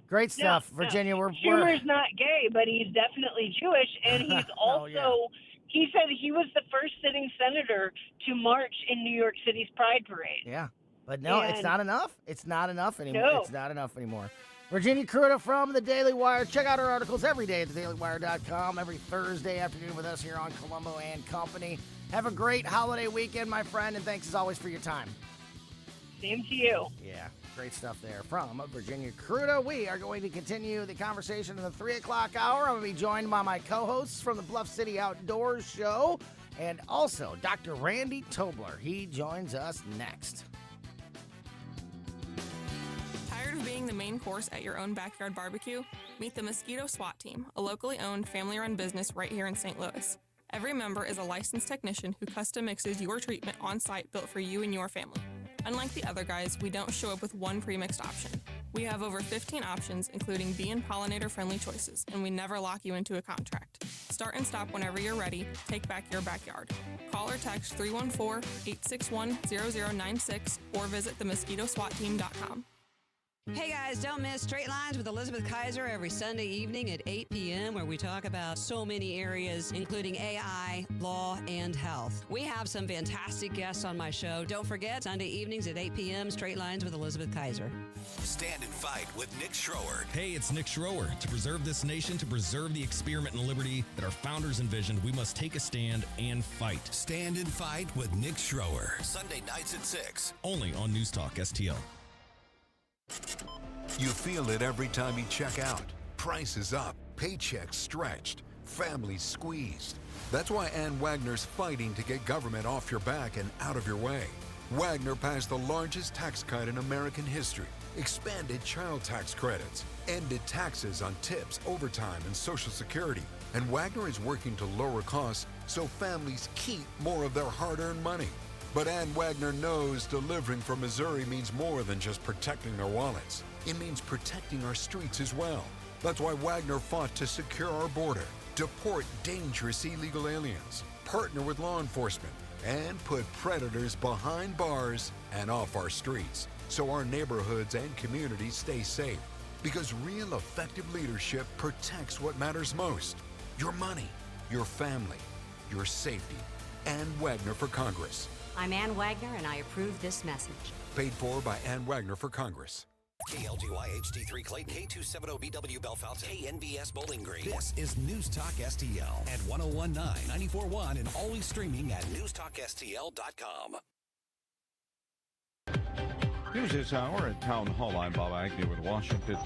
Great stuff, Virginia. Schumer's not gay, but he's definitely Jewish, and he's also... He said he was the first sitting senator to march in New York City's Pride Parade. Yeah, but no, it's not enough. It's not enough anymore. No. It's not enough anymore. Virginia Cruda from the Daily Wire. Check out her articles every day at thedailywire.com, every Thursday afternoon with us here on Colombo and Company. Have a great holiday weekend, my friend, and thanks as always for your time. Same to you. Yeah, great stuff there from Virginia Cruda. We are going to continue the conversation in the 3 o'clock hour. I'm going to be joined by my co-hosts from the Bluff City Outdoors Show and also Dr. Randy Tobler. He joins us next. Tired of being the main course at your own backyard barbecue? Meet the Mosquito SWAT Team, a locally owned, family-run business right here in St. Louis. Every member is a licensed technician who custom mixes your treatment on site built for you and your family. Unlike the other guys, we don't show up with one pre-mixed option. We have over 15 options, including bee and pollinator-friendly choices, and we never lock you into a contract. Start and stop whenever you're ready. Take back your backyard. Call or text 314-861-0096 or visit themosquitoswatteam.com. Hey guys, don't miss Straight Lines with Elizabeth Kaiser every Sunday evening at 8 p.m. where we talk about so many areas, including AI, law, and health. We have some fantastic guests on my show. Don't forget, Sunday evenings at 8 p.m., Straight Lines with Elizabeth Kaiser. Stand and fight with Nick Schroer. Hey, it's Nick Schroer. To preserve this nation, to preserve the experiment and liberty that our founders envisioned, we must take a stand and fight. Stand and fight with Nick Schroer. Sunday nights at 6. Only on News Talk STL. You feel it every time you check out. Prices up, paychecks stretched, families squeezed. That's why Ann Wagner's fighting to get government off your back and out of your way. Wagner passed the largest tax cut in American history, expanded child tax credits, ended taxes on tips, overtime, and Social Security. And Wagner is working to lower costs so families keep more of their hard-earned money. But Ann Wagner knows delivering for Missouri means more than just protecting their wallets. It means protecting our streets as well. That's why Wagner fought to secure our border, deport dangerous illegal aliens, partner with law enforcement, and put predators behind bars and off our streets so our neighborhoods and communities stay safe. Because real effective leadership protects what matters most: your money, your family, your safety. Ann Wagner for Congress. I'm Ann Wagner, and I approve this message. Paid for by Ann Wagner for Congress. KLGY HD3 Clayton, K270BW Bellefonte, KNBS Bowling Green. This is News Talk STL at 1019, 94.1, and always streaming at newstalkstl.com. News this hour at Town Hall. I'm Bob Agnew in Washington.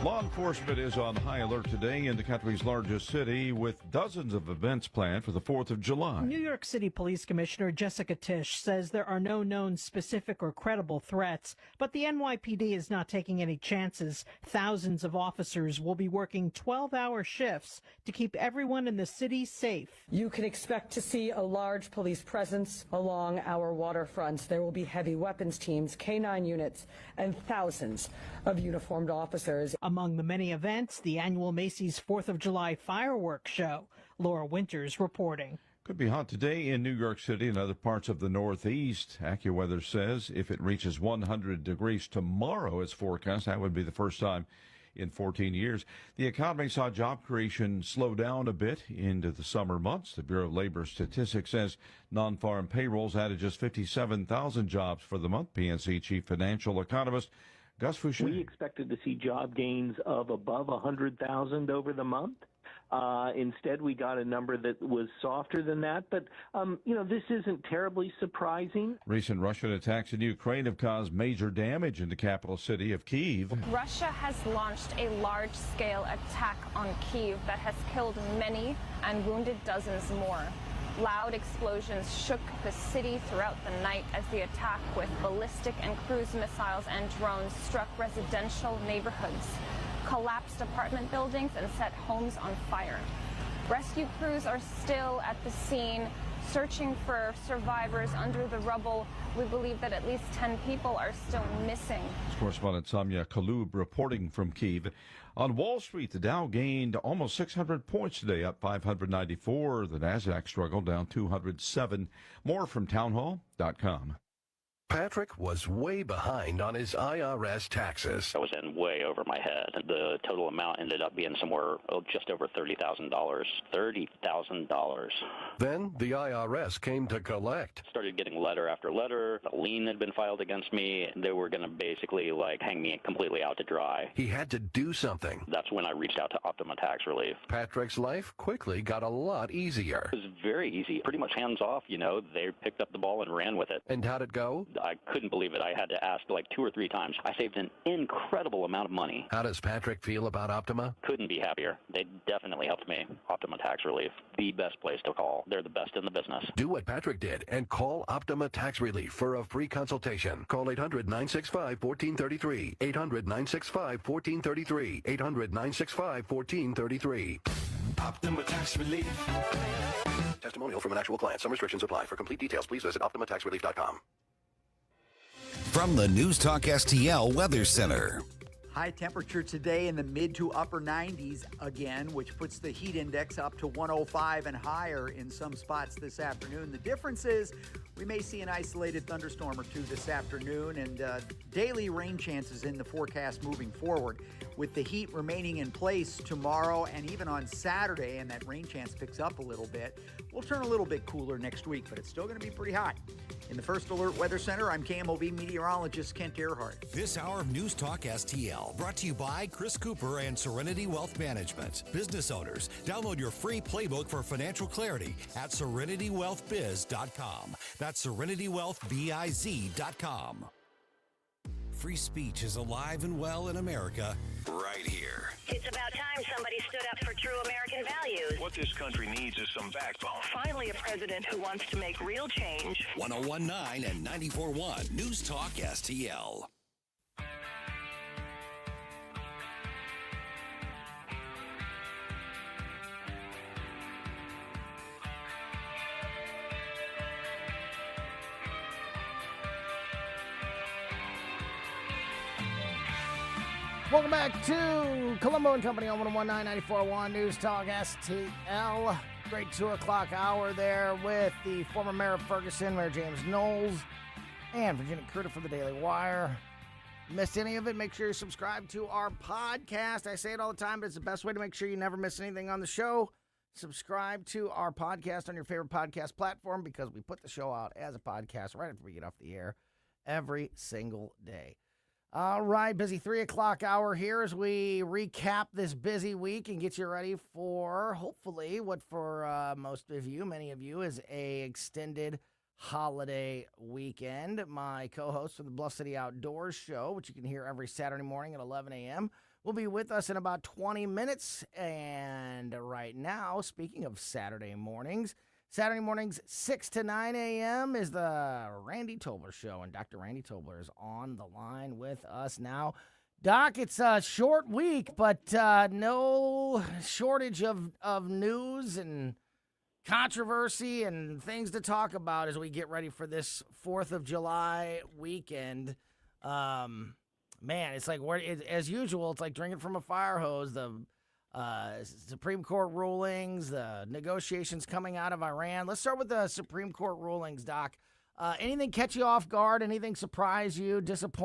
Law enforcement is on high alert today in the country's largest city with dozens of events planned for the 4th of July. New York City Police Commissioner Jessica Tisch says there are no known specific or credible threats, but the NYPD is not taking any chances. Thousands of officers will be working 12-hour shifts to keep everyone in the city safe. You can expect to see a large police presence along our waterfronts. There will be heavy weapons teams, K-9 units, and thousands of uniformed officers. Among the many events, the annual Macy's 4th of July fireworks show. Laura Winters reporting. Could be hot today in New York City and other parts of the Northeast. AccuWeather says if it reaches 100 degrees tomorrow, it's forecast, that would be the first time in 14 years. The economy saw job creation slow down a bit into the summer months. The Bureau of Labor Statistics says non-farm payrolls added just 57,000 jobs for the month. PNC chief financial economist Gus Fouché. We expected to see job gains of above 100,000 over the month. Instead, we got a number that was softer than that. But, this isn't terribly surprising. Recent Russian attacks in Ukraine have caused major damage in the capital city of Kyiv. Russia has launched a large-scale attack on Kyiv that has killed many and wounded dozens more. Loud explosions shook the city throughout the night as the attack with ballistic and cruise missiles and drones struck residential neighborhoods. collapsed apartment buildings and set homes on fire. Rescue crews are still at the scene, searching for survivors under the rubble. We believe that at least 10 people are still missing. Correspondent Samya Kalub reporting from Kyiv. On Wall Street, the Dow gained almost 600 points today, up 594. The Nasdaq struggled, down 207. More from townhall.com. Patrick was way behind on his IRS taxes. I was in way over my head. The total amount ended up being somewhere just over $30,000. $30,000. Then the IRS came to collect. Started getting letter after letter. A lien had been filed against me. They were going to basically hang me completely out to dry. He had to do something. That's when I reached out to Optima Tax Relief. Patrick's life quickly got a lot easier. It was very easy. Pretty much hands off, They picked up the ball and ran with it. And how'd it go? I couldn't believe it. I had to ask 2 or 3 times. I saved an incredible amount of money. How does Patrick feel about Optima? Couldn't be happier. They definitely helped me. Optima Tax Relief, the best place to call. They're the best in the business. Do what Patrick did and call Optima Tax Relief for a free consultation. Call 800-965-1433. 800-965-1433. 800-965-1433. Optima Tax Relief. Testimonial from an actual client. Some restrictions apply. For complete details, please visit OptimaTaxRelief.com. From the News Talk STL Weather Center. High temperature today in the mid to upper 90s again, which puts the heat index up to 105 and higher in some spots this afternoon. The difference is we may see an isolated thunderstorm or two this afternoon, and daily rain chances in the forecast moving forward. With the heat remaining in place tomorrow and even on Saturday, and that rain chance picks up a little bit, we'll turn a little bit cooler next week, but it's still going to be pretty hot. In the First Alert Weather Center, I'm KMOV meteorologist Kent Earhart. This hour of News Talk STL brought to you by Chris Cooper and Serenity Wealth Management. Business owners, download your free playbook for financial clarity at SerenityWealthBiz.com. That's SerenityWealthBiz.com. Free speech is alive and well in America right here. It's about time somebody stood up for true American values. What this country needs is some backbone. Finally, a president who wants to make real change. 101.9 and 94.1 News Talk STL. Welcome back to Colombo and Company on 101.9 94.1 News Talk STL. Great 2 o'clock hour there with the former mayor of Ferguson, Mayor James Knowles, and Virginia Curtis for the Daily Wire. Missed any of it? Make sure you subscribe to our podcast. I say it all the time, but it's the best way to make sure you never miss anything on the show. Subscribe to our podcast on your favorite podcast platform because we put the show out as a podcast right after we get off the air every single day. All right, busy 3 o'clock hour here as we recap this busy week and get you ready for, hopefully, what for most of you, many of you, is a extended holiday weekend. My co-host from the Bluff City Outdoors Show, which you can hear every Saturday morning at 11 a.m., will be with us in about 20 minutes. And right now, speaking of Saturday mornings, 6 to 9 a.m. is the Randy Tobler Show, and Dr. Randy Tobler is on the line with us now. Doc, it's a short week, but no shortage of news and controversy and things to talk about as we get ready for this 4th of July weekend. Man, it's like, as usual, it's like drinking from a fire hose. The Supreme Court rulings, the negotiations coming out of Iran. Let's start with the Supreme Court rulings, Doc. Anything catch you off guard? Anything surprise you?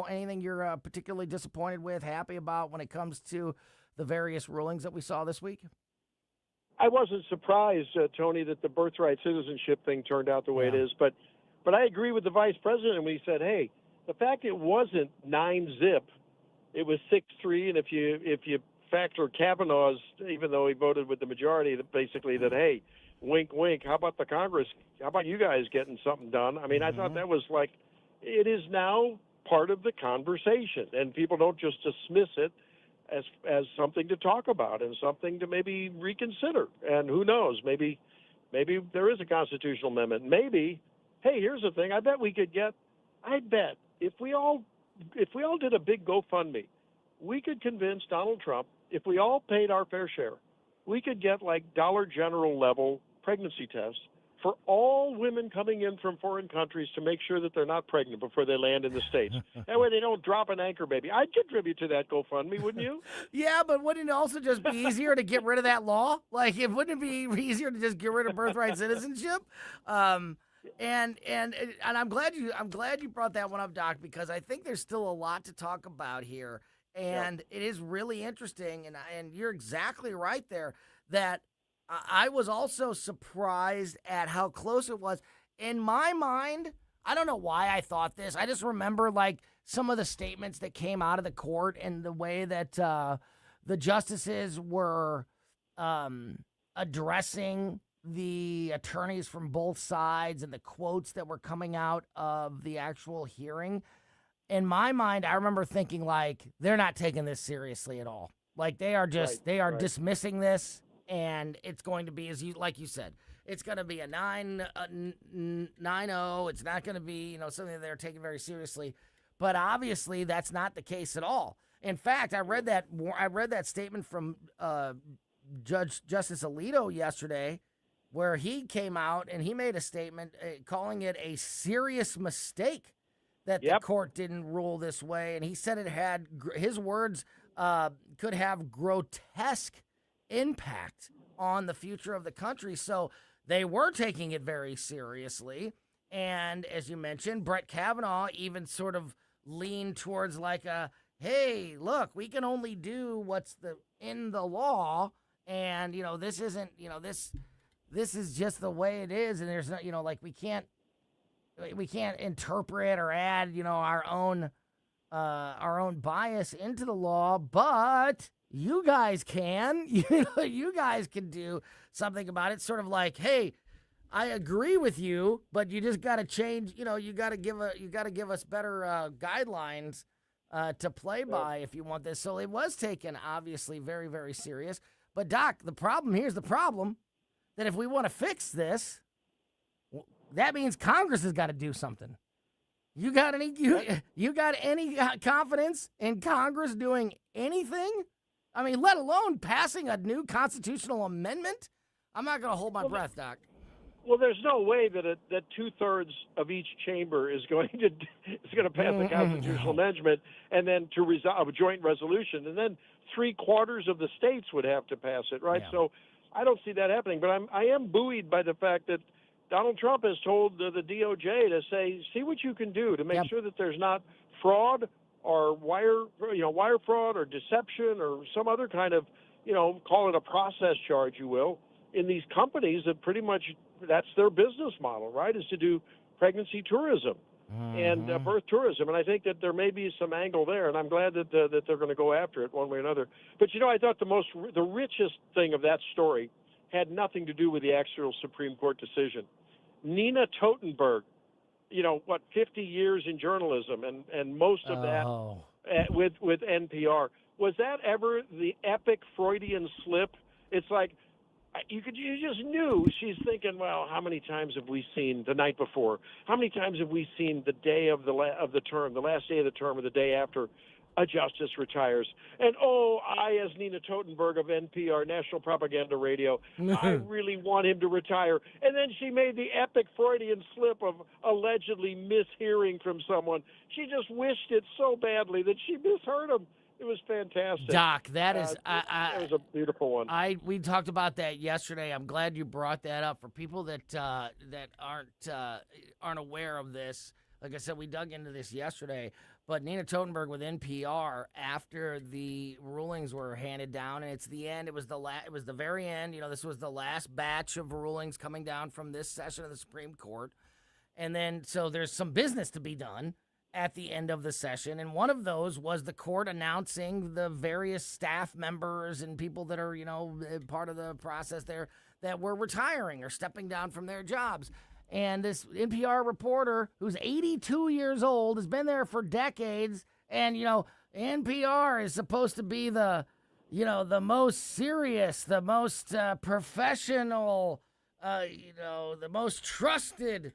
Anything you're particularly disappointed with, happy about when it comes to the various rulings that we saw this week? I wasn't surprised, Tony, that the birthright citizenship thing turned out the way it is. But I agree with the vice president when he said, hey, the fact it wasn't 9-0, it was 6-3, and if you factor Kavanaugh's, even though he voted with the majority, that basically that, hey, wink, wink, how about the Congress? How about you guys getting something done? I mean, I thought that was like, it is now part of the conversation, and people don't just dismiss it as something to talk about and something to maybe reconsider. And who knows, maybe there is a constitutional amendment. Maybe, hey, here's the thing, I bet if we all did a big GoFundMe, we could convince Donald Trump, if we all paid our fair share, we could get like Dollar General level pregnancy tests for all women coming in from foreign countries to make sure that they're not pregnant before they land in the States. That way they don't drop an anchor baby. I'd contribute to that GoFundMe, wouldn't you? Yeah, but wouldn't it also just be easier to get rid of that law? Like, it wouldn't it be easier to just get rid of birthright citizenship? And I'm glad you brought that one up, Doc, because I think there's still a lot to talk about here, and it is really interesting. And you're exactly right there that I was also surprised at how close it was. In my mind, I don't know why I thought this. I just remember like some of the statements that came out of the court and the way that the justices were addressing the attorneys from both sides and the quotes that were coming out of the actual hearing. In my mind, I remember thinking like they're not taking this seriously at all. Like they are just dismissing this. And it's going to be, like you said, it's going to be a 9-0. It's not going to be, something that they're taking very seriously. But obviously, that's not the case at all. In fact, I read that statement from Justice Alito yesterday, where he came out and he made a statement calling it a serious mistake that the court didn't rule this way, and he said it had his words could have grotesque impact on the future of the country. So they were taking it very seriously. And as you mentioned, Brett Kavanaugh even sort of leaned towards like a, hey, look, we can only do what's in the law. And, this isn't, this is just the way it is. And there's not, like we can't interpret or add, our own bias into the law, but you guys can. You guys can do something about it. Sort of like, hey, I agree with you, but you just got to change. You got to give us better guidelines to play by if you want this. So it was taken obviously very, very serious. But Doc, here's the problem: that if we want to fix this, that means Congress has got to do something. You got any confidence in Congress doing anything? I mean, let alone passing a new constitutional amendment? I'm not going to hold my breath, Doc. Well, there's no way that 2/3 of each chamber is going to pass a constitutional amendment and then to resolve a joint resolution, and then 3/4 of the states would have to pass it, right? Yeah. So I don't see that happening. But I am buoyed by the fact that Donald Trump has told the DOJ to say, see what you can do to make sure that there's not fraud or wire fraud or deception or some other kind of, call it a process charge, you will, in these companies that pretty much that's their business model, right, is to do pregnancy tourism and birth tourism. And I think that there may be some angle there, and I'm glad that they're going to go after it one way or another. But, I thought the richest thing of that story had nothing to do with the actual Supreme Court decision. Nina Totenberg, 50 years in journalism and most of that with NPR. Was that ever the epic Freudian slip? It's like you just knew she's thinking, well, how many times have we seen the night before? How many times have we seen the day of the term, the last day of the term, or the day after a justice retires? And I, as Nina Totenberg of NPR, National Propaganda Radio, I really want him to retire. And then she made the epic Freudian slip of allegedly mishearing from someone. She just wished it so badly that she misheard him. It was fantastic. Doc, that is that was a beautiful one. We talked about that yesterday. I'm glad you brought that up. For people that aren't aware of this, like I said, we dug into this yesterday. But Nina Totenberg with NPR, after the rulings were handed down, and it's the end. It was the very end. This was the last batch of rulings coming down from this session of the Supreme Court, and then so there's some business to be done at the end of the session, and one of those was the court announcing the various staff members and people that are part of the process there that were retiring or stepping down from their jobs. And this NPR reporter, who's 82 years old, has been there for decades. And, NPR is supposed to be the most serious, the most professional, the most trusted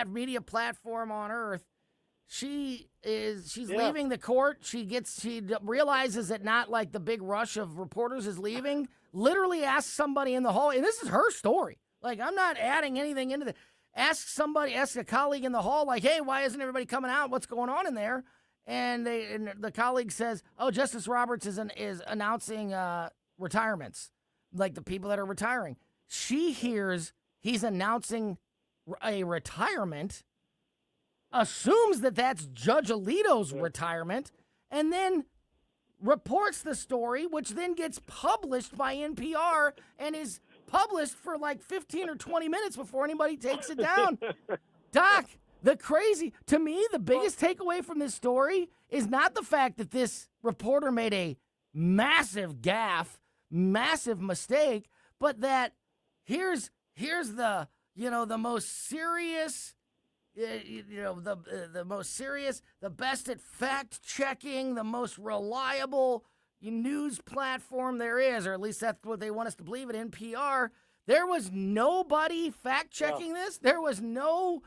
media platform on earth. she's Yeah. leaving the court. She realizes that not like the big rush of reporters is leaving. Literally asks somebody in the hall, and this is her story. Like, I'm not adding anything into the. Ask a colleague in the hall, like, hey, why isn't everybody coming out? What's going on in there? And the colleague says, oh, Justice Roberts is announcing retirements, like the people that are retiring. She hears he's announcing a retirement, assumes that that's Judge Alito's retirement, and then reports the story, which then gets published by NPR and is published for like 15 or 20 minutes before anybody takes it down. Doc, to me, the biggest takeaway from this story is not the fact that this reporter made a massive gaffe, massive mistake, but that here's the, the most serious, the most serious, the best at fact checking, the most reliable news platform there is, or at least that's what they want us to believe at NPR. There was nobody fact checking this. There was no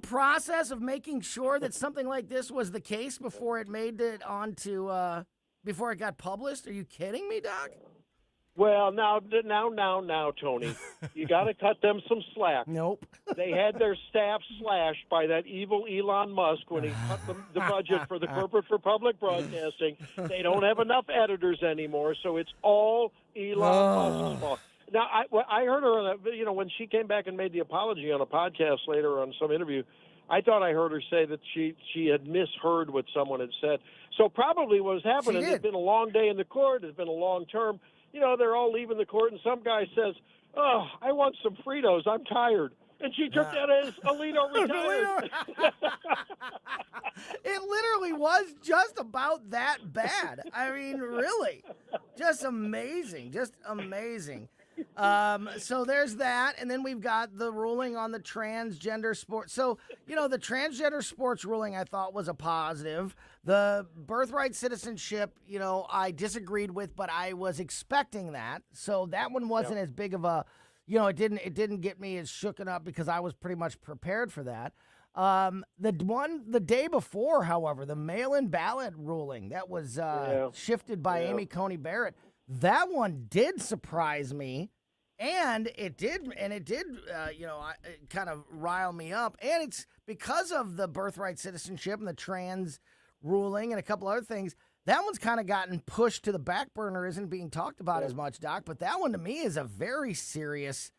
process of making sure that something like this was the case before it made it onto before it got published. Are you kidding me, Doc? Well, now, Tony, you got to cut them some slack. Nope. They had their staff slashed by that evil Elon Musk when he cut the budget for the Corporate for Public Broadcasting. They don't have enough editors anymore, so it's all Elon Musk's fault. Now, I heard her on when she came back and made the apology on a podcast later on some interview. I thought I heard her say that she had misheard what someone had said. So probably what was happening, it's been a long day in the court. It's been a long term. They're all leaving the court, and some guy says, oh, I want some Fritos. I'm tired. And she took that as Alito retired. It literally was just about that bad. I mean, really. Just amazing. Just amazing. So there's that, and then we've got the ruling on the transgender sports. So, the transgender sports ruling I thought was a positive. The birthright citizenship, I disagreed with, but I was expecting that. So that one wasn't as big of a, it didn't get me as shooken up because I was pretty much prepared for that. The day before, however, the mail-in ballot ruling that was shifted by Amy Coney Barrett. That one did surprise me, and it did, kind of rile me up. And it's because of the birthright citizenship and the trans ruling and a couple other things. That one's kind of gotten pushed to the back burner, isn't being talked about as much, Doc. But that one to me is a very serious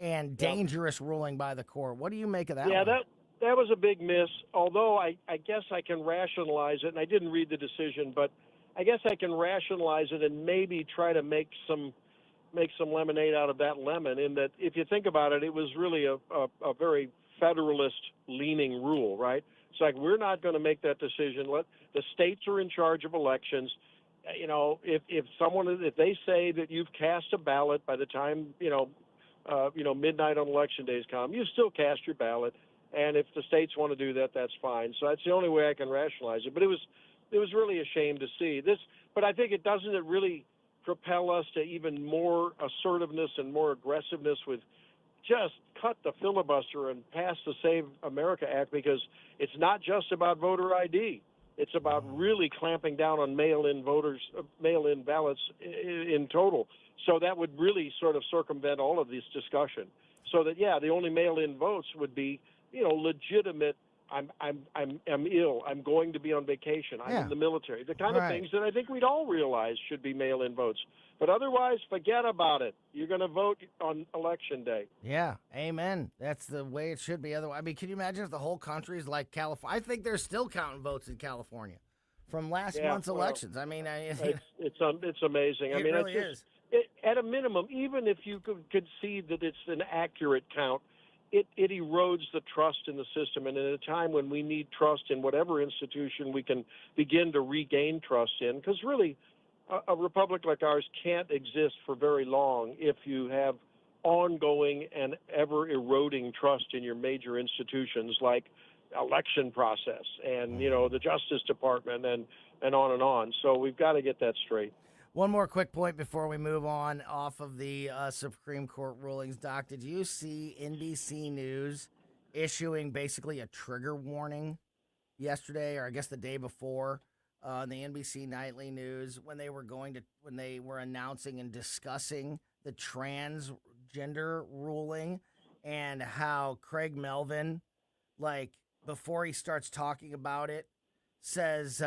and dangerous ruling by the court. What do you make of that? Yeah, one? that was a big miss. Although I guess I can rationalize it, and I didn't read the decision, but I guess I can rationalize it and maybe try to make some lemonade out of that lemon. In that, if you think about it, it was really a very federalist-leaning rule, right? It's like, we're not going to make that decision. The states are in charge of elections. If they say that you've cast a ballot by the time midnight on election days come, you still cast your ballot. And if the states want to do that, that's fine. So that's the only way I can rationalize it. But it was really a shame to see this, but I think it really propel us to even more assertiveness and more aggressiveness with just cut the filibuster and pass the Save America Act, because it's not just about voter ID. It's about really clamping down on mail-in ballots in total. So that would really sort of circumvent all of this discussion. So that, the only mail-in votes would be, legitimate. I'm ill. I'm going to be on vacation. I'm in the military. The kind of things that I think we'd all realize should be mail-in votes. But otherwise, forget about it. You're going to vote on Election Day. Yeah, amen. That's the way it should be. Otherwise, I mean, can you imagine if the whole country is like California? I think they're still counting votes in California from last month's elections. I mean, it's amazing. It really is. At a minimum, even if you could concede that it's an accurate count, it erodes the trust in the system. And at a time when we need trust in whatever institution we can begin to regain trust in, because really a republic like ours can't exist for very long if you have ongoing and ever eroding trust in your major institutions like election process and, the Justice Department and on and on. So we've got to get that straight. One more quick point before we move on off of the Supreme Court rulings, Doc. Did you see NBC News issuing basically a trigger warning yesterday, or I guess the day before, on the NBC Nightly News when they were announcing and discussing the transgender ruling, and how Craig Melvin, like, before he starts talking about it, says,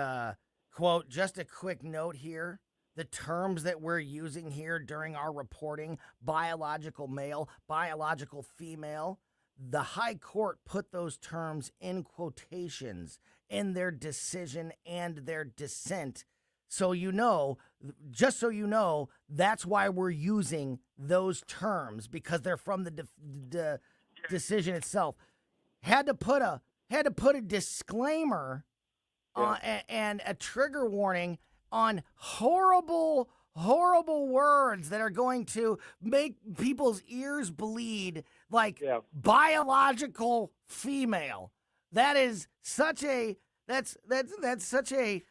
quote, just a quick note here. The terms that we're using here during our reporting, biological male, biological female, the high court put those terms in quotations in their decision and their dissent. So just so you know, that's why we're using those terms, because they're from the decision itself. Had to put a disclaimer and a trigger warning on horrible words that are going to make people's ears bleed, like biological female. That is such a such a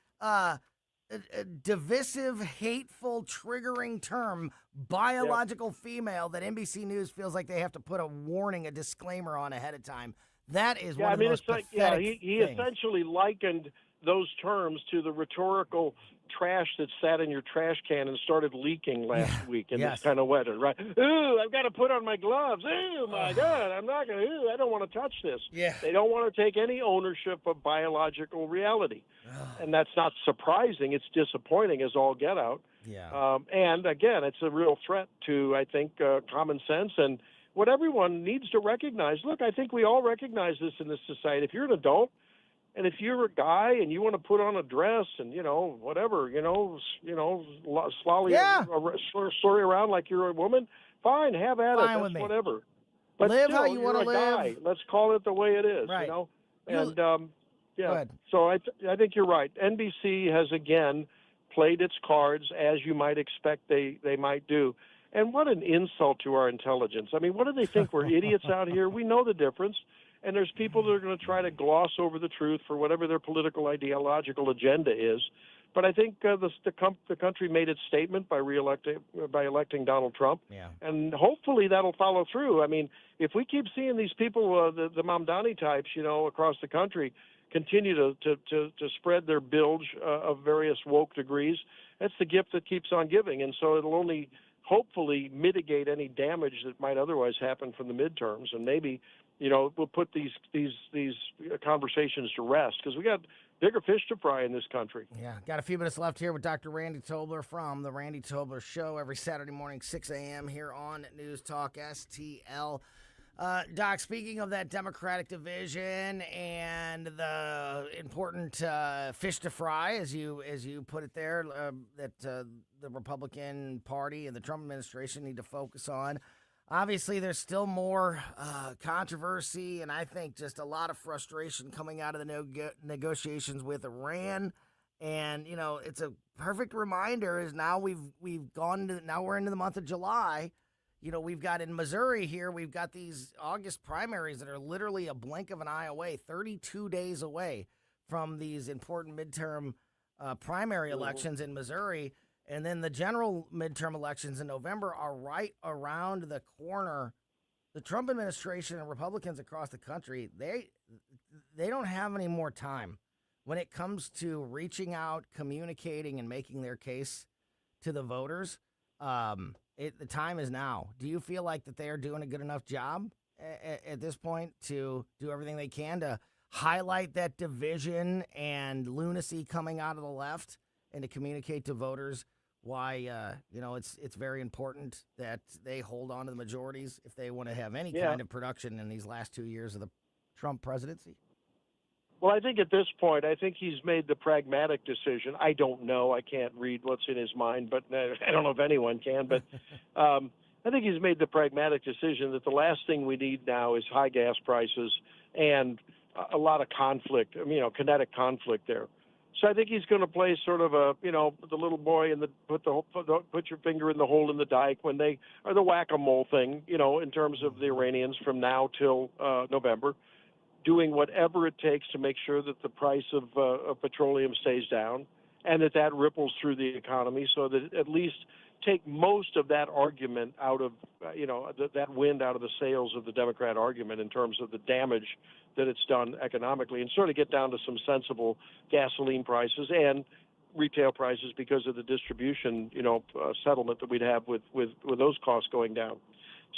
divisive, hateful, triggering term, biological female, that NBC News feels like they have to put a warning, a disclaimer on ahead of time. That is one of the most pathetic he things. essentially likened those terms to the rhetorical trash that sat in your trash can and started leaking last week in this kind of weather, right? Ooh, I've got to put on my gloves. Ooh, my God, I'm not going to, I don't want to touch this. Yeah. They don't want to take any ownership of biological reality. And that's not surprising. It's disappointing as all get out. Yeah. And again, it's a real threat to, I think, common sense and what everyone needs to recognize. Look, I think we all recognize this in this society. If you're an adult, and if you're a guy and you want to put on a dress and, whatever, slurry around like you're a woman, fine, have at it. Fine with That's me. whatever. But live still, how you want to you're a live. guy. Let's call it the way it is, Right. And, Go yeah. ahead. So I think you're right. NBC has, again, played its cards as you might expect they might do. And what an insult to our intelligence. I mean, what do they think? We're idiots out here? We know the difference. And there's people that are going to try to gloss over the truth for whatever their political, ideological agenda is. But I think the country made its statement by electing Donald Trump. Yeah. And hopefully that'll follow through. I mean, if we keep seeing these people, the Mamdani types, across the country, continue to spread their bilge of various woke degrees, that's the gift that keeps on giving. And so it'll only hopefully mitigate any damage that might otherwise happen from the midterms, and maybe we'll put these conversations to rest, because we got bigger fish to fry in this country. Yeah, got a few minutes left here with Dr. Randy Tobler from The Randy Tobler Show every Saturday morning, 6 a.m. here on News Talk STL. Doc, speaking of that Democratic division and the important fish to fry, as you put it there, that the Republican Party and the Trump administration need to focus on. Obviously, there's still more controversy, and I think just a lot of frustration coming out of the negotiations with Iran. And it's a perfect reminder. Is now now we're into the month of July. We've got in Missouri here, we've got these August primaries that are literally a blink of an eye away, 32 days away from these important midterm primary elections in Missouri. And then the general midterm elections in November are right around the corner. The Trump administration and Republicans across the country, they don't have any more time when it comes to reaching out, communicating, and making their case to the voters. The time is now. Do you feel like that they are doing a good enough job at this point to do everything they can to highlight that division and lunacy coming out of the left, and to communicate to voters why it's very important that they hold on to the majorities if they want to have any kind of production in these last 2 years of the Trump presidency? Well, I think at this point, I think he's made the pragmatic decision. I don't know. I can't read what's in his mind, but I don't know if anyone can. But I think he's made the pragmatic decision that the last thing we need now is high gas prices and a lot of conflict, kinetic conflict there. So I think he's going to play sort of the little boy in the put your finger in the hole in the dike when they are the whack-a-mole thing, in terms of the Iranians from now till November, doing whatever it takes to make sure that the price of petroleum stays down, and that ripples through the economy, so that at least take most of that argument out of, that wind out of the sails of the Democrat argument in terms of the damage that it's done economically, and sort of get down to some sensible gasoline prices and retail prices because of the distribution, settlement that we'd have with those costs going down.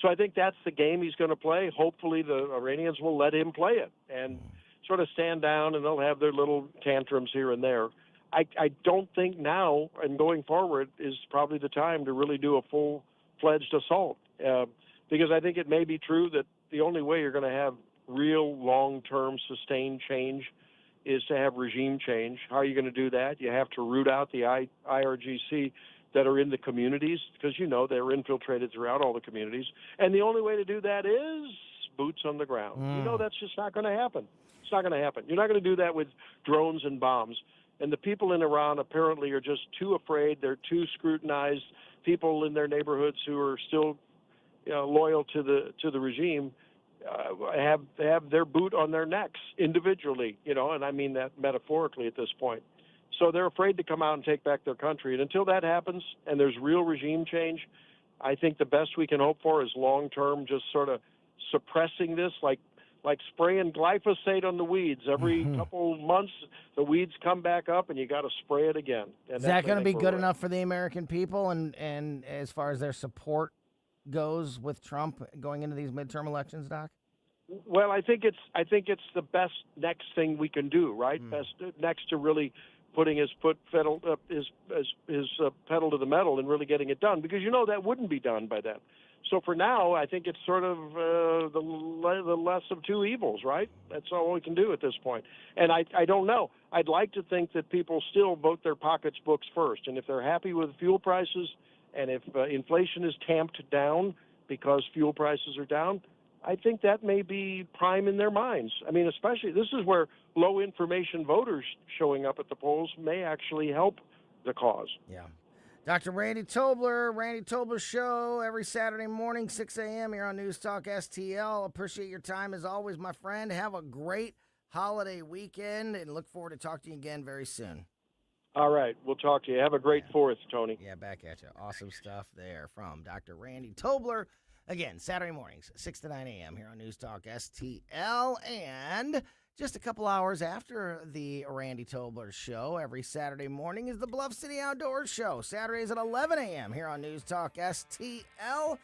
So I think that's the game he's going to play. Hopefully the Iranians will let him play it and sort of stand down, and they'll have their little tantrums here and there. I don't think now and going forward is probably the time to really do a full-fledged assault, because I think it may be true that the only way you're going to have real long-term sustained change is to have regime change. How are you going to do that? You have to root out the IRGC that are in the communities, because they're infiltrated throughout all the communities. And the only way to do that is boots on the ground. That's just not going to happen. It's not going to happen. You're not going to do that with drones and bombs. And the people in Iran apparently are just too afraid. They're too scrutinized. People in their neighborhoods who are still loyal to the regime have their boot on their necks individually, and I mean that metaphorically at this point. So they're afraid to come out and take back their country. And until that happens and there's real regime change, I think the best we can hope for is long-term just sort of suppressing this, like spraying glyphosate on the weeds. Every couple months, the weeds come back up, and you got to spray it again. And is that going to be good enough for the American people and as far as their support goes with Trump going into these midterm elections, Doc? Well, I think it's the best next thing we can do, right? Best next to really putting his pedal to the metal and really getting it done, because that wouldn't be done by then. So for now, I think it's sort of the less of two evils, right? That's all we can do at this point. And I don't know. I'd like to think that people still vote their pocketbooks first. And if they're happy with fuel prices, and if inflation is tamped down because fuel prices are down, I think that may be prime in their minds. I mean, especially this is where low information voters showing up at the polls may actually help the cause. Yeah. Dr. Randy Tobler Show every Saturday morning, 6 a.m. here on News Talk STL. Appreciate your time as always, my friend. Have a great holiday weekend and look forward to talking to you again very soon. All right. We'll talk to you. Have a great 4th, Tony. Yeah, back at you. Awesome stuff there from Dr. Randy Tobler. Again, Saturday mornings, 6 to 9 a.m. here on News Talk STL. And just a couple hours after the Randy Tobler Show, every Saturday morning is the Bluff City Outdoors Show. Saturdays at 11 a.m. here on News Talk STL.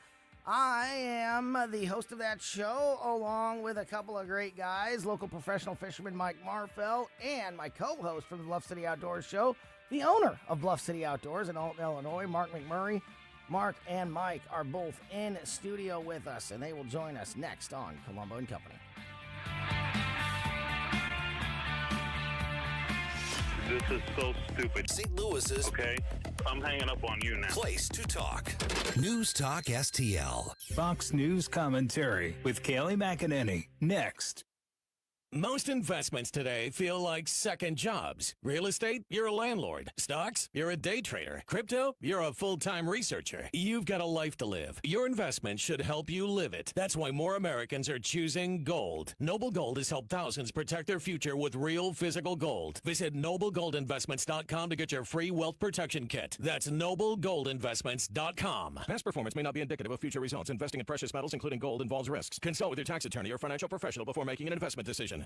I am the host of that show, along with a couple of great guys, local professional fisherman Mike Marfell, and my co-host from the Bluff City Outdoors Show, the owner of Bluff City Outdoors in Alton, Illinois, Mark McMurray. Mark and Mike are both in studio with us, and they will join us next on Colombo and Company. This is so stupid. St. Louis's. Okay, I'm hanging up on you now. Place to talk. News Talk STL. Fox News commentary with Kayleigh McEnany. Next. Most investments today feel like second jobs. Real estate, you're a landlord. Stocks, you're a day trader. Crypto, you're a full-time researcher. You've got a life to live. Your investment should help you live it. That's why more Americans are choosing gold. Noble Gold has helped thousands protect their future with real physical gold. Visit noblegoldinvestments.com to get your free wealth protection kit. That's noblegoldinvestments.com. Past performance may not be indicative of future results. Investing in precious metals, including gold, involves risks. Consult with your tax attorney or financial professional before making an investment decision.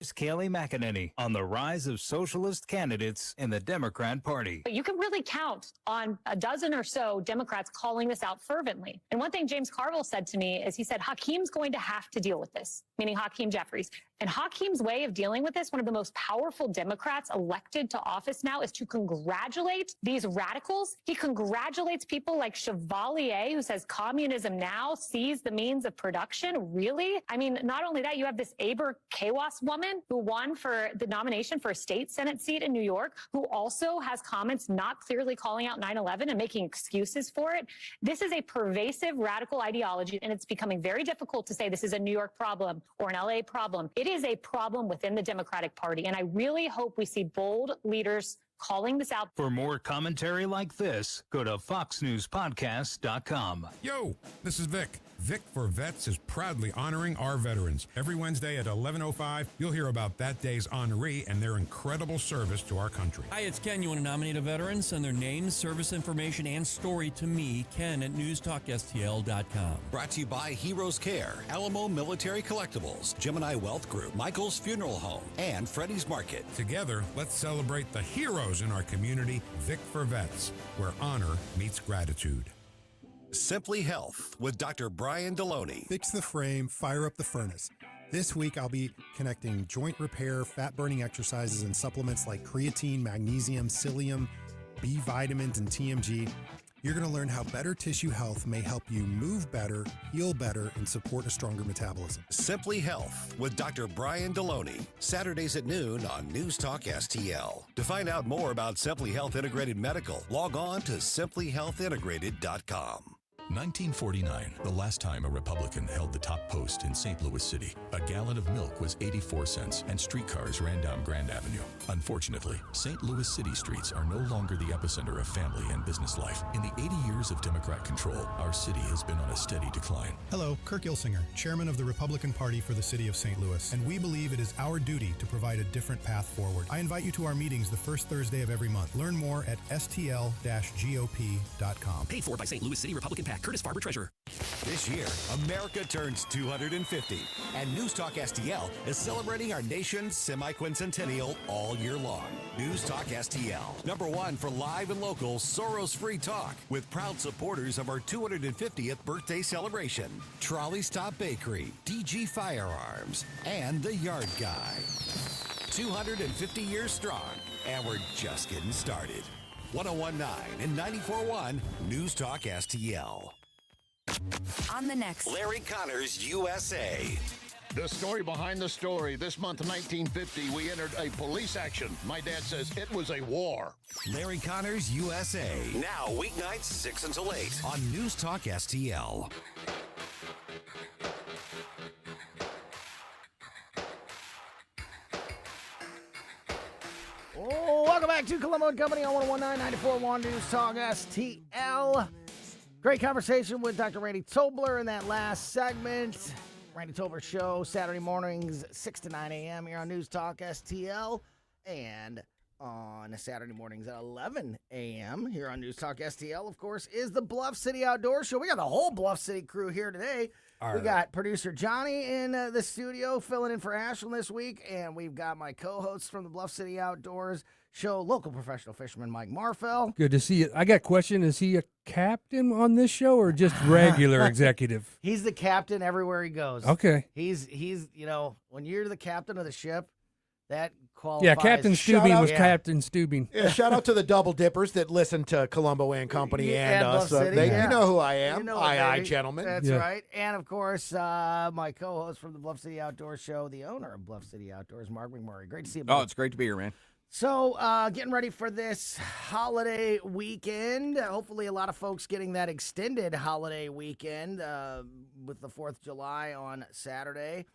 Here's Kayleigh McEnany on the rise of socialist candidates in the Democrat Party. But you can really count on a dozen or so Democrats calling this out fervently. And one thing James Carville said to me is he said, Hakeem's going to have to deal with this, meaning Hakeem Jeffries. And Hakeem's way of dealing with this, one of the most powerful Democrats elected to office now, is to congratulate these radicals. He congratulates people like Chevalier, who says communism now sees the means of production. Really? I mean, not only that, you have this Aber Kawas woman who won for the nomination for a state Senate seat in New York, who also has comments not clearly calling out 9/11 and making excuses for it. This is a pervasive radical ideology, and it's becoming very difficult to say this is a New York problem or an LA problem. It is a problem within the Democratic Party, and I really hope we see bold leaders calling this out. For more commentary like this, go to foxnewspodcast.com. Yo, this is Vic. Vic for Vets is proudly honoring our veterans. Every Wednesday at 11:05, you'll hear about that day's honoree and their incredible service to our country. Hi, it's Ken. You want to nominate a veteran? Send their name, service information, and story to me, Ken, at newstalkstl.com. Brought to you by Heroes Care, Alamo Military Collectibles, Gemini Wealth Group, Michael's Funeral Home, and Freddy's Market. Together, let's celebrate the heroes in our community. Vic for Vets, where honor meets gratitude. Simply Health with Dr. Brian Deloney. Fix the frame, fire up the furnace. This week, I'll be connecting joint repair, fat-burning exercises, and supplements like creatine, magnesium, psyllium, B vitamins, and TMG. You're going to learn how better tissue health may help you move better, heal better, and support a stronger metabolism. Simply Health with Dr. Brian Deloney. Saturdays at noon on News Talk STL. To find out more about Simply Health Integrated Medical, log on to simplyhealthintegrated.com. 1949, the last time a Republican held the top post in St. Louis City. A gallon of milk was 84 cents, and streetcars ran down Grand Avenue. Unfortunately, St. Louis City streets are no longer the epicenter of family and business life. In the 80 years of Democrat control, our city has been on a steady decline. Hello, Kirk Ilsinger, chairman of the Republican Party for the city of St. Louis, and we believe it is our duty to provide a different path forward. I invite you to our meetings the first Thursday of every month. Learn more at stl-gop.com. Paid for by St. Louis City Republican PAC. Curtis Farber, Treasurer. This year, America turns 250, and News Talk STL is celebrating our nation's semi-quincentennial all year long. News Talk STL, #1 for live and local Soros-free talk, with proud supporters of our 250th birthday celebration. Trolley Stop Bakery, DG Firearms, and The Yard Guy. 250 years strong, and we're just getting started. 101.9 and 94.1 News Talk STL. On the next, Larry Connors USA. The story behind the story. This month, 1950, we entered a police action. My dad says it was a war. Larry Connors USA. Now, weeknights 6 until 8 on News Talk STL. Oh, welcome back to Colombo and Company on 101.9 94.1 News Talk STL. Great conversation with Dr. Randy Tobler in that last segment. Randy Tobler Show, Saturday mornings, 6 to 9 a.m. here on News Talk STL. And on Saturday mornings at 11 a.m. here on News Talk STL, of course, is the Bluff City Outdoor Show. We got the whole Bluff City crew here today. We got producer Johnny in the studio filling in for Ashland this week, and we've got my co-hosts from the Bluff City Outdoors Show, local professional fisherman Mike Marfell. Good to see you. I got a question. Is he a captain on this show or just regular executive? He's the captain everywhere he goes. Okay. He's you know, when you're the captain of the ship, that qualifies. Yeah, Captain Stubing was Captain Stubing. Yeah, shout out to the Double Dippers that listen to Colombo and Company and us. City, You know who I am. You know Aye, gentlemen. That's right. And, of course, my co-host from the Bluff City Outdoor Show, the owner of Bluff City Outdoors, Mark McMurray. Great to see you, buddy. Oh, it's great to be here, man. So, getting ready for this holiday weekend. Hopefully a lot of folks getting that extended holiday weekend with the 4th of July on Saturday.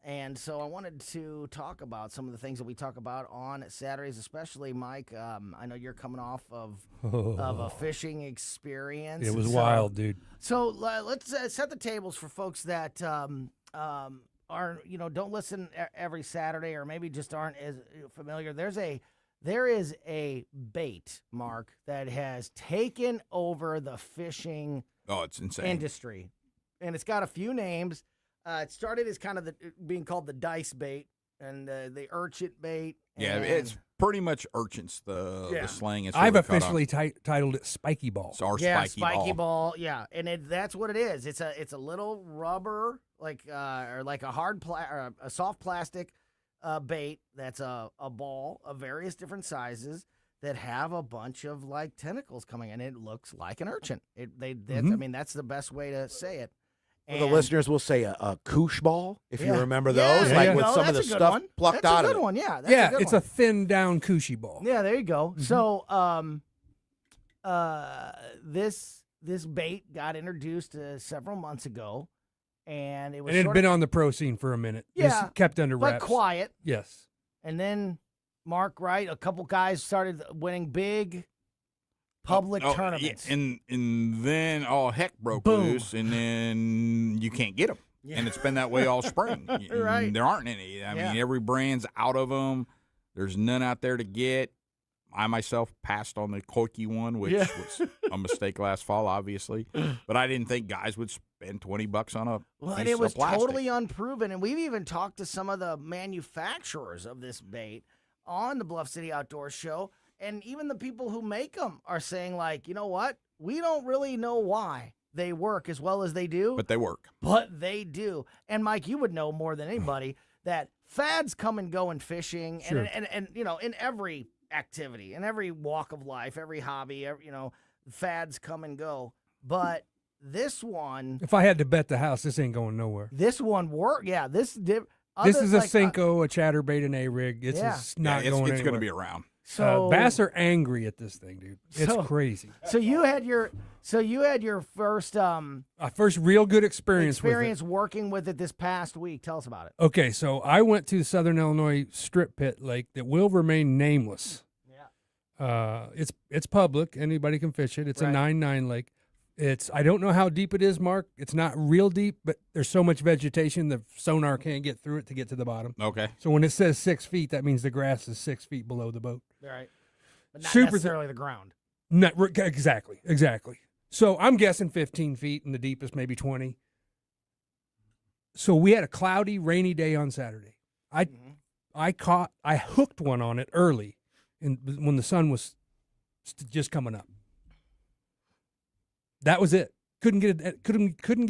And so I wanted to talk about some of the things that we talk about on Saturdays, especially, Mike. I know you're coming off of a fishing experience. It was wild, dude. So let's set the tables for folks that are, you know, don't listen every Saturday or maybe just aren't as familiar. There is a bait, Mark, that has taken over the fishing it's insane. industry. And it's got a few names. It started as kind of being called the dice bait and the urchin bait. Yeah, it's pretty much urchins, the slang. It's I've really officially titled it Spiky Ball. It's our spiky ball. Yeah, and that's what it is. It's a little rubber, or like a soft plastic bait that's a ball of various different sizes that have a bunch of like tentacles coming in. It looks like an urchin. I mean, that's the best way to say it. And the listeners will say a koosh ball, if you remember those, with some of the stuff plucked out of it. That's a good one, yeah. It's a thin down cushy ball. Yeah, there you go. Mm-hmm. So, this bait got introduced several months ago, and it had been on the pro scene for a minute. Yeah, just kept under wraps, but quiet. Yes, and then Mark, right? A couple guys started winning big public tournaments. And then all heck broke Boom. loose, and then you can't get them. Yeah. And it's been that way all spring. Right. There aren't any. I mean, every brand's out of them. There's none out there to get. I myself passed on the Koike one, which was a mistake last fall, obviously. But I didn't think guys would spend $20 on a Well, piece and it was of plastic. totally unproven. And we've even talked to some of the manufacturers of this bait on the Bluff City Outdoors Show. And even the people who make them are saying, like, you know what? We don't really know why they work as well as they do. But they work. But they do. And, Mike, you would know more than anybody that fads come and go in fishing Sure. and you know, in every activity, in every walk of life, every hobby, you know, fads come and go. But this one, If I had to bet the house, this ain't going nowhere. this one worked. Yeah, this did. This is a Cinco, a chatterbait, an A-rig. It's Yeah. just not it's going going to anywhere. be around. So Bass are angry at this thing, dude. It's So- crazy. So you had your first A first real good experience with it. working with it this past week. Tell us about it. Okay, so I went to the Southern Illinois strip pit lake that will remain nameless. Yeah. It's public. Anybody can fish it. It's a 9-9 lake. I don't know how deep it is, Mark. It's not real deep, but there's so much vegetation the sonar can't get through it to get to the bottom. Okay. So when it says 6 feet, that means the grass is 6 feet below the boat. Right. But not Super necessarily the ground. Exactly. So I'm guessing 15 feet, and the deepest maybe 20. So we had a cloudy, rainy day on Saturday. I hooked one on it early, when the sun was just coming up. That was it. Couldn't get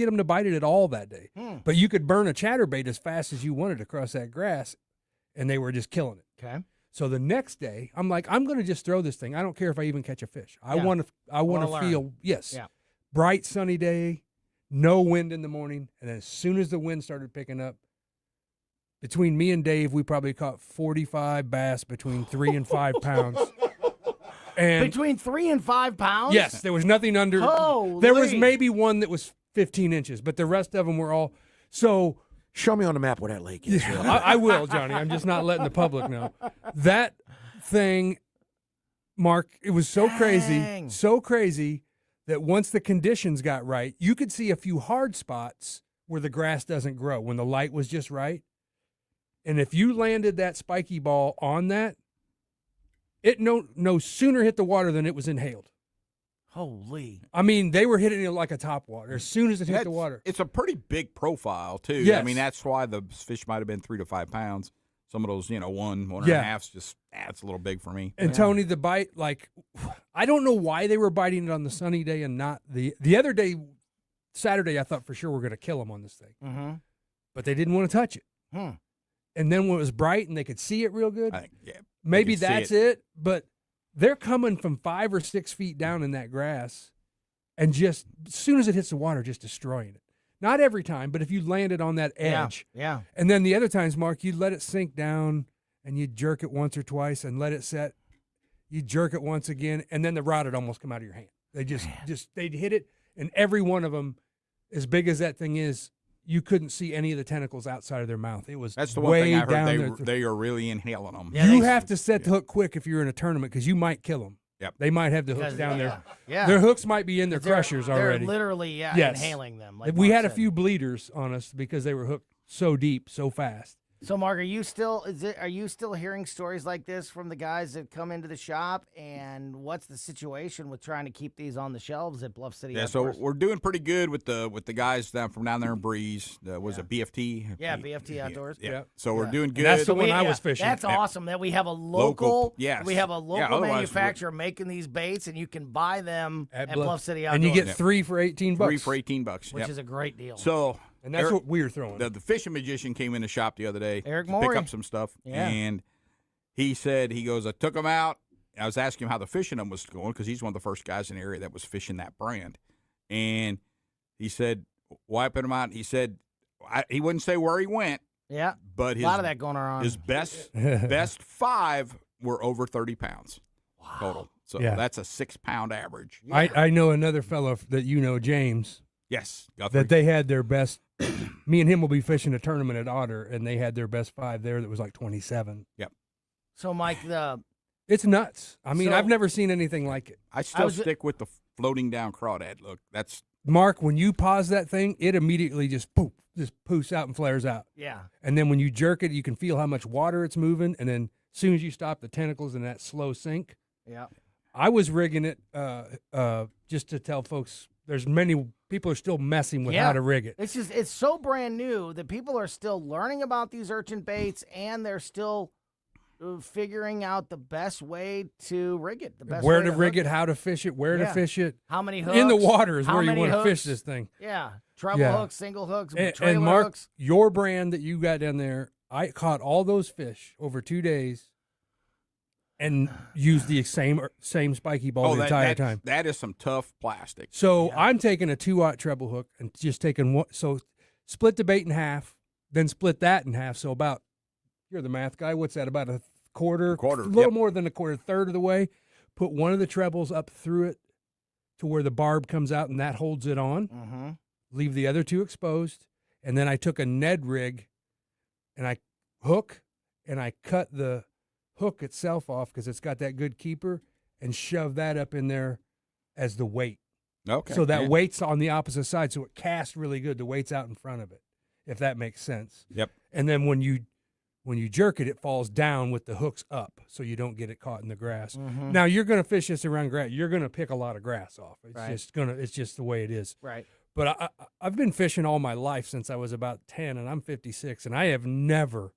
them to bite it at all that day. But you could burn a chatterbait as fast as you wanted across that grass, and they were just killing it. Okay. So the next day, I'm like, I'm going to just throw this thing. I don't care if I even catch a fish. I Yeah. want to Wanna feel learn. Yeah. bright sunny day, no wind in the morning, and as soon as the wind started picking up, between me and Dave, we probably caught 45 bass between 3 and 5 pounds. And Between 3 and 5 pounds? yes, there was nothing under. Holy. There was maybe one that was 15 inches, but the rest of them were all. So Show me on the map where that lake is. I will, Johnny. I'm just not letting the public know. That thing, Mark, it was so crazy that once the conditions got right, you could see a few hard spots where the grass doesn't grow when the light was just right. And if you landed that spiky ball on that, it no sooner hit the water than it was inhaled. Holy. I mean, they were hitting it like a topwater as soon as it hit the water. It's a pretty big profile, too. Yes. I mean, that's why the fish might have been 3 to 5 pounds. Some of those, one and Yeah. a half's just, it's a little big for me. And Tony, the bite, like, I don't know why they were biting it on the sunny day and not the other day, Saturday, I thought for sure we're going to kill them on this thing. Mm-hmm. But they didn't want to touch it. And then when it was bright and they could see it real good, maybe that's it. But they're coming from 5 or 6 feet down in that grass and just, as soon as it hits the water, just destroying it. Not every time, but if you land it on that edge. Yeah. And then the other times, Mark, you'd let it sink down and you'd jerk it once or twice and let it set. You'd jerk it once again, and then the rod would almost come out of your hand. They they'd hit it, and every one of them, as big as that thing is, you couldn't see any of the tentacles outside of their mouth. It was That's the one way thing I down heard. there. They are really inhaling them. You have to set the hook quick if you're in a tournament because you might kill them. Yep. They might have the hooks Because- down there. yeah. Their hooks might be in their crushers They're already. literally Yes. inhaling them. Like we Mark had a said. few bleeders on us because they were hooked so deep, so fast. So, Mark, are you still hearing stories like this from the guys that come into the shop? And what's the situation with trying to keep these on the shelves at Bluff City? Yeah, so Outdoors? we're doing pretty good with the guys down there in Breeze. Was it BFT? Yeah, BFT Outdoors. Yeah. Yeah. So we're doing good. That's the one I was fishing. That's Yeah. awesome that we have a local. Yes. We have a Yeah, local otherwise manufacturer making these baits, and you can buy them at Bluff City Outdoors. And you get 3 for $18. 3 for $18. which Yep. is a great deal. So, And that's what we're throwing. The fishing magician came in the shop the other day Eric to Morey. pick up some stuff, Yeah. and he said, I took him out. I was asking him how the fishing them was going because he's one of the first guys in the area that was fishing that brand, and he said, wiping him out. He said, he wouldn't say where he went. Yeah, but a lot of that going on. His best 5 were over 30 pounds total. So Yeah. that's a 6-pound average. I know another fellow that you know, James. Yes, Guthrie. That they had their best. Me and him will be fishing a tournament at Otter, and they had their best 5 there that was like 27. Yep. So, Mike, It's nuts. I mean, So- I've never seen anything like it. I still stick with the floating down crawdad look. That's Mark, when you pause that thing, it immediately just poofs out and flares out. Yeah. And then when you jerk it, you can feel how much water it's moving. And then as soon as you stop the tentacles in that slow sink, Yeah. I was rigging it just to tell folks there's many people are still messing with how to rig it. It's so brand new that people are still learning about these urchin baits, and they're still figuring out the best way to rig it. The best Where way to rig hook it, how to fish it, where to fish it. How many hooks? In the water is how where you many want to hooks? fish this thing. Yeah. Treble Yeah. hooks, single hooks, And trailer Mark, hooks. your brand that you got down there, I caught all those fish over 2 days and used the same spiky ball the entire time. That is some tough plastic. So I'm taking a 2-aught treble hook and just taking one. So split the bait in half, then split that in half. So about, you're the math guy. What's that? About a quarter, a little more than a quarter, third of the way. Put one of the trebles up through it to where the barb comes out, and that holds it on. Mm-hmm. Leave the other two exposed, and then I took a Ned rig, and I hook, and I cut the hook itself off because it's got that good keeper, and shove that up in there as the weight. Okay. So that yeah. weight's on the opposite side, so it casts really good. The weight's out in front of it, if that makes sense. Yep. And then when you jerk it, it falls down with the hooks up, so you don't get it caught in the grass. Mhm. Now you're going to fish this around grass. You're going to pick a lot of grass off. It's Right. It's just the way it is. Right. But I've been fishing all my life since I was about 10, and I'm 56, and I have never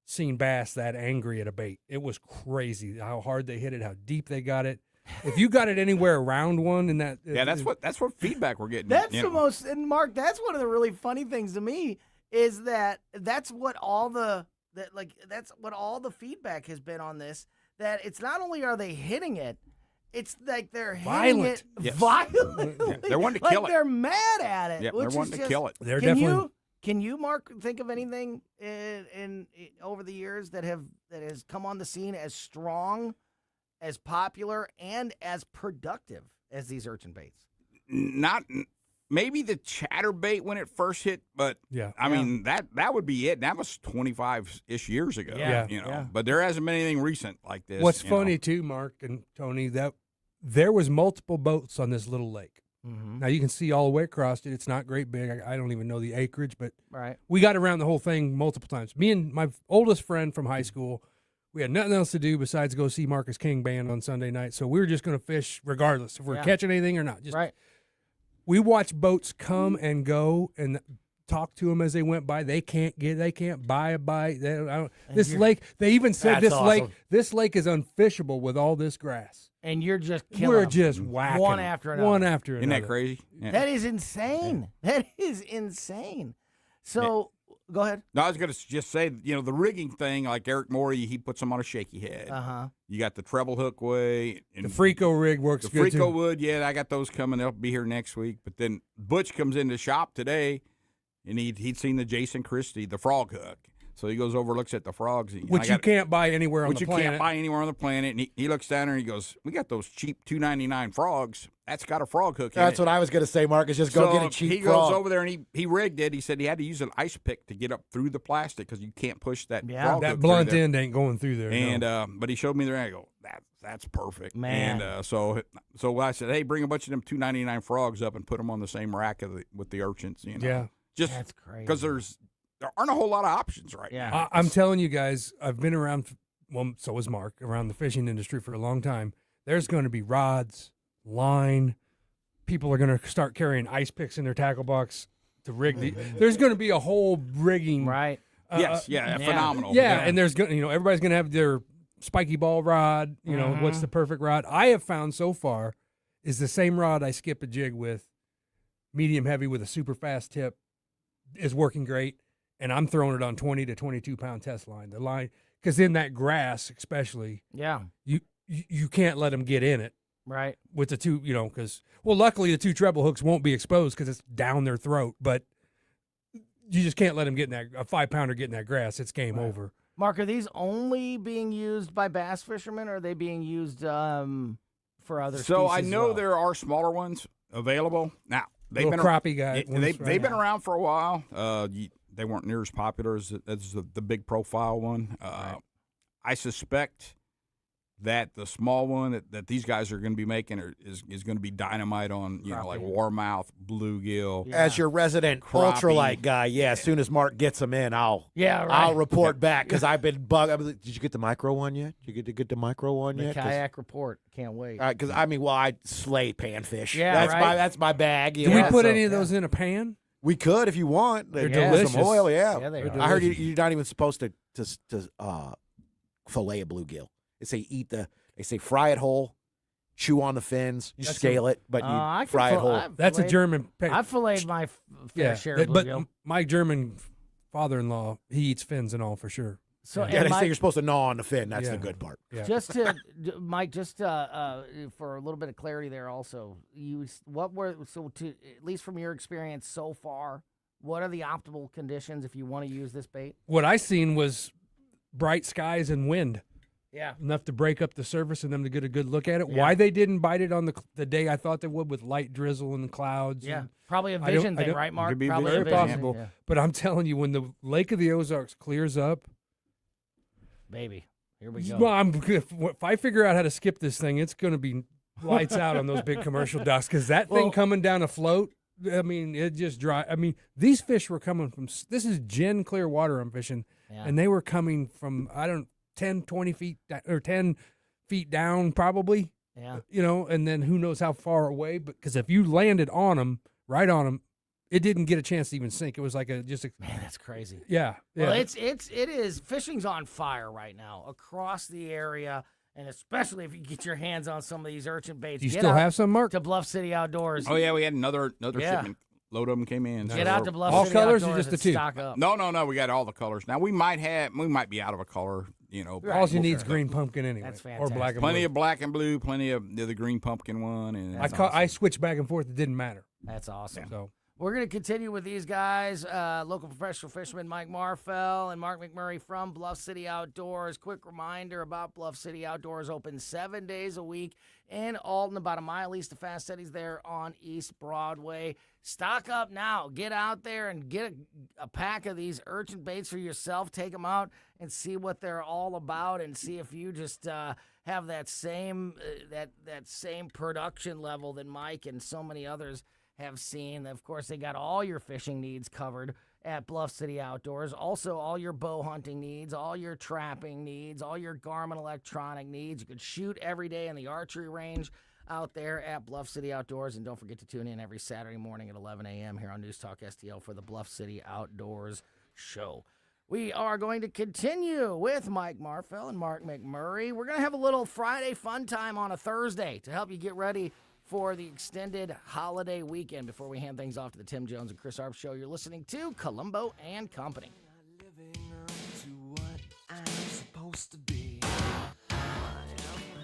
seen bass that angry at a bait. It was crazy how hard they hit it, how deep they got it. If you got it anywhere around one, in that Yeah, that's what feedback we're getting. That's you the know. most, and Mark, that's one of the really funny things to me is that's what all the feedback has been on this. That it's not only are they hitting it, it's like they're hitting Violent. it Yes. violently. Yeah, they're wanting to like kill it. They're mad at it. Yeah, which they're is wanting to just- kill it. They're can definitely. Can you, Mark, think of anything in over the years that has come on the scene as strong, as popular, and as productive as these urchin baits? Not maybe the chatterbait when it first hit, but Yeah. I mean that would be it. That was 25-ish years ago. Yeah. You know, Yeah. but there hasn't been anything recent like this. What's you know. funny too, Mark and Tony, that there was multiple boats on this little lake. Mm-hmm. Now you can see all the way across it. It's not great big. I don't even know the acreage, but Right. we got around the whole thing multiple times. Me and my oldest friend from high school, we had nothing else to do besides go see Marcus King Band on Sunday night. So we were just going to fish regardless if we're Yeah. catching anything or not. Just Right. We watched boats come and go and talk to them as they went by. They can't buy a bite. This lake, they even said That's awesome. this lake is unfishable with all this grass. And you're just killing We're them. just whacking one them. after another. One after Isn't another. that crazy? Yeah. That is insane. That is insane. So go ahead. No, I was going to just say, you know, the rigging thing, like Eric Morey, he puts them on a shaky head. Uh-huh. You got the treble hook way. The Frico rig works The good Frico too. wood, yeah, I got those coming. They'll be here next week. But then Butch comes in the shop today, and he'd seen the Jason Christie, the frog hook. So he goes over, looks at the frogs. Which you can't buy anywhere on Which the you planet. can't buy anywhere on the planet. And he looks down there and he goes, "We got those cheap $2.99 frogs. That's got a frog hook in it." That's what I was going to say, Marcus. Just go get a cheap he frog. goes over there and he rigged it. He said he had to use an ice pick to get up through the plastic because you can't push that frog that hook blunt through there. end ain't going through there. And no. but he showed me there. I go, that's perfect, Man. And so I said, hey, bring a bunch of them $2.99 frogs up and put them on the same rack with the urchins. You know, Yeah. just That's crazy. because there aren't a whole lot of options right Yeah. now. I'm telling you guys, I've been around, well, so is Mark, around the fishing industry for a long time. There's going to be rods, line. People are going to start carrying ice picks in their tackle box to rig the. There's going to be a whole rigging. Right. Yes, phenomenal. Yeah, and there's going to, everybody's going to have their spiky ball rod. What's the perfect rod? I have found so far is the same rod I skip a jig with, medium heavy with a super fast tip, is working great. And I'm throwing it on 20 to 22 pound test line. The line, because in that grass, especially, Yeah. you can't let them get in it Right. with the two, because, well, luckily the two treble hooks won't be exposed because it's down their throat. But you just can't let them get in a 5-pounder get in that grass. It's game over. Mark, are these only being used by bass fishermen, or are they being used for other So species I as know well? there are smaller ones available now. They've Little been crappie guy ones, They've right? been around for a while. They weren't near as popular as the big profile one. I suspect that the small one that these guys are going to be making is going to be dynamite on, like warmouth, bluegill. As your resident ultralight guy, as soon as Mark gets them in, I'll report back because I've been bugged. Did you get the micro one yet? Did you get the micro one yet? The kayak report. Can't wait. Because I slay panfish. Yeah, that's my bag. Do we put any of those in a pan? We could if you want. They're delicious. Some oil, they are. I heard you're not even supposed to fillet a bluegill. They say fry it whole, chew on the fins, you scale it, but you fry it whole. That's a German. I've filleted my fair share of bluegill. But my German father-in-law, he eats fins and all for sure. So they say you're supposed to gnaw on the fin. That's the good part. Yeah. Just to Mike, for a little bit of clarity there, also, at least from your experience so far, what are the optimal conditions if you want to use this bait? What I seen was bright skies and wind. Yeah. Enough to break up the surface and them to get a good look at it. Yeah. Why they didn't bite it on the day I thought they would with light drizzle and clouds. Yeah. And Probably a vision thing, right, Mark? Could be Probably very a vision. possible. Yeah. But I'm telling you, when the Lake of the Ozarks clears up, baby, here we go. Well, if I figure out how to skip this thing, it's going to be lights out on those big commercial docks because that thing coming down afloat, I mean, it just dry. I mean, these fish were coming from, this is gin clear water I'm fishing, and they were coming from, 10, 20 feet, or 10 feet down probably. Yeah. And then who knows how far away, because if you landed on them, right on them, it didn't get a chance to even sink. It was like man, that's crazy. Yeah. Well, it is. Fishing's on fire right now across the area, and especially if you get your hands on some of these urchin baits. Do you still have some, Mark? To Bluff City Outdoors. Oh yeah, we had another shipment. Load of them came in. Get out to Bluff all City colors Outdoors or just the two? Stock up. No, we got all the colors. Now we might be out of a color. All you need is green pumpkin anyway. That's Or fantastic. black and plenty blue. of black and blue, plenty of the green pumpkin one, and I switched back and forth. It didn't matter. That's awesome. So we're going to continue with these guys, local professional fisherman Mike Marfell and Mark McMurray from Bluff City Outdoors. Quick reminder about Bluff City Outdoors, open 7 days a week in Alton, about a mile east of Fast Eddie's there on East Broadway. Stock up now. Get out there and get a pack of these urchin baits for yourself. Take them out and see what they're all about, and see if you just have that same that same production level that Mike and so many others have seen. Of course, they got all your fishing needs covered at Bluff City Outdoors. Also, all your bow hunting needs, all your trapping needs, all your Garmin electronic needs. You could shoot every day in the archery range out there at Bluff City Outdoors. And don't forget to tune in every Saturday morning at 11 a.m. here on News Talk STL for the Bluff City Outdoors show. We are going to continue with Mike Marfell and Mark McMurray. We're going to have a little Friday fun time on a Thursday to help you get ready for the extended holiday weekend. Before we hand things off to the Tim Jones and Chris Arp show, you're listening to Colombo and Company.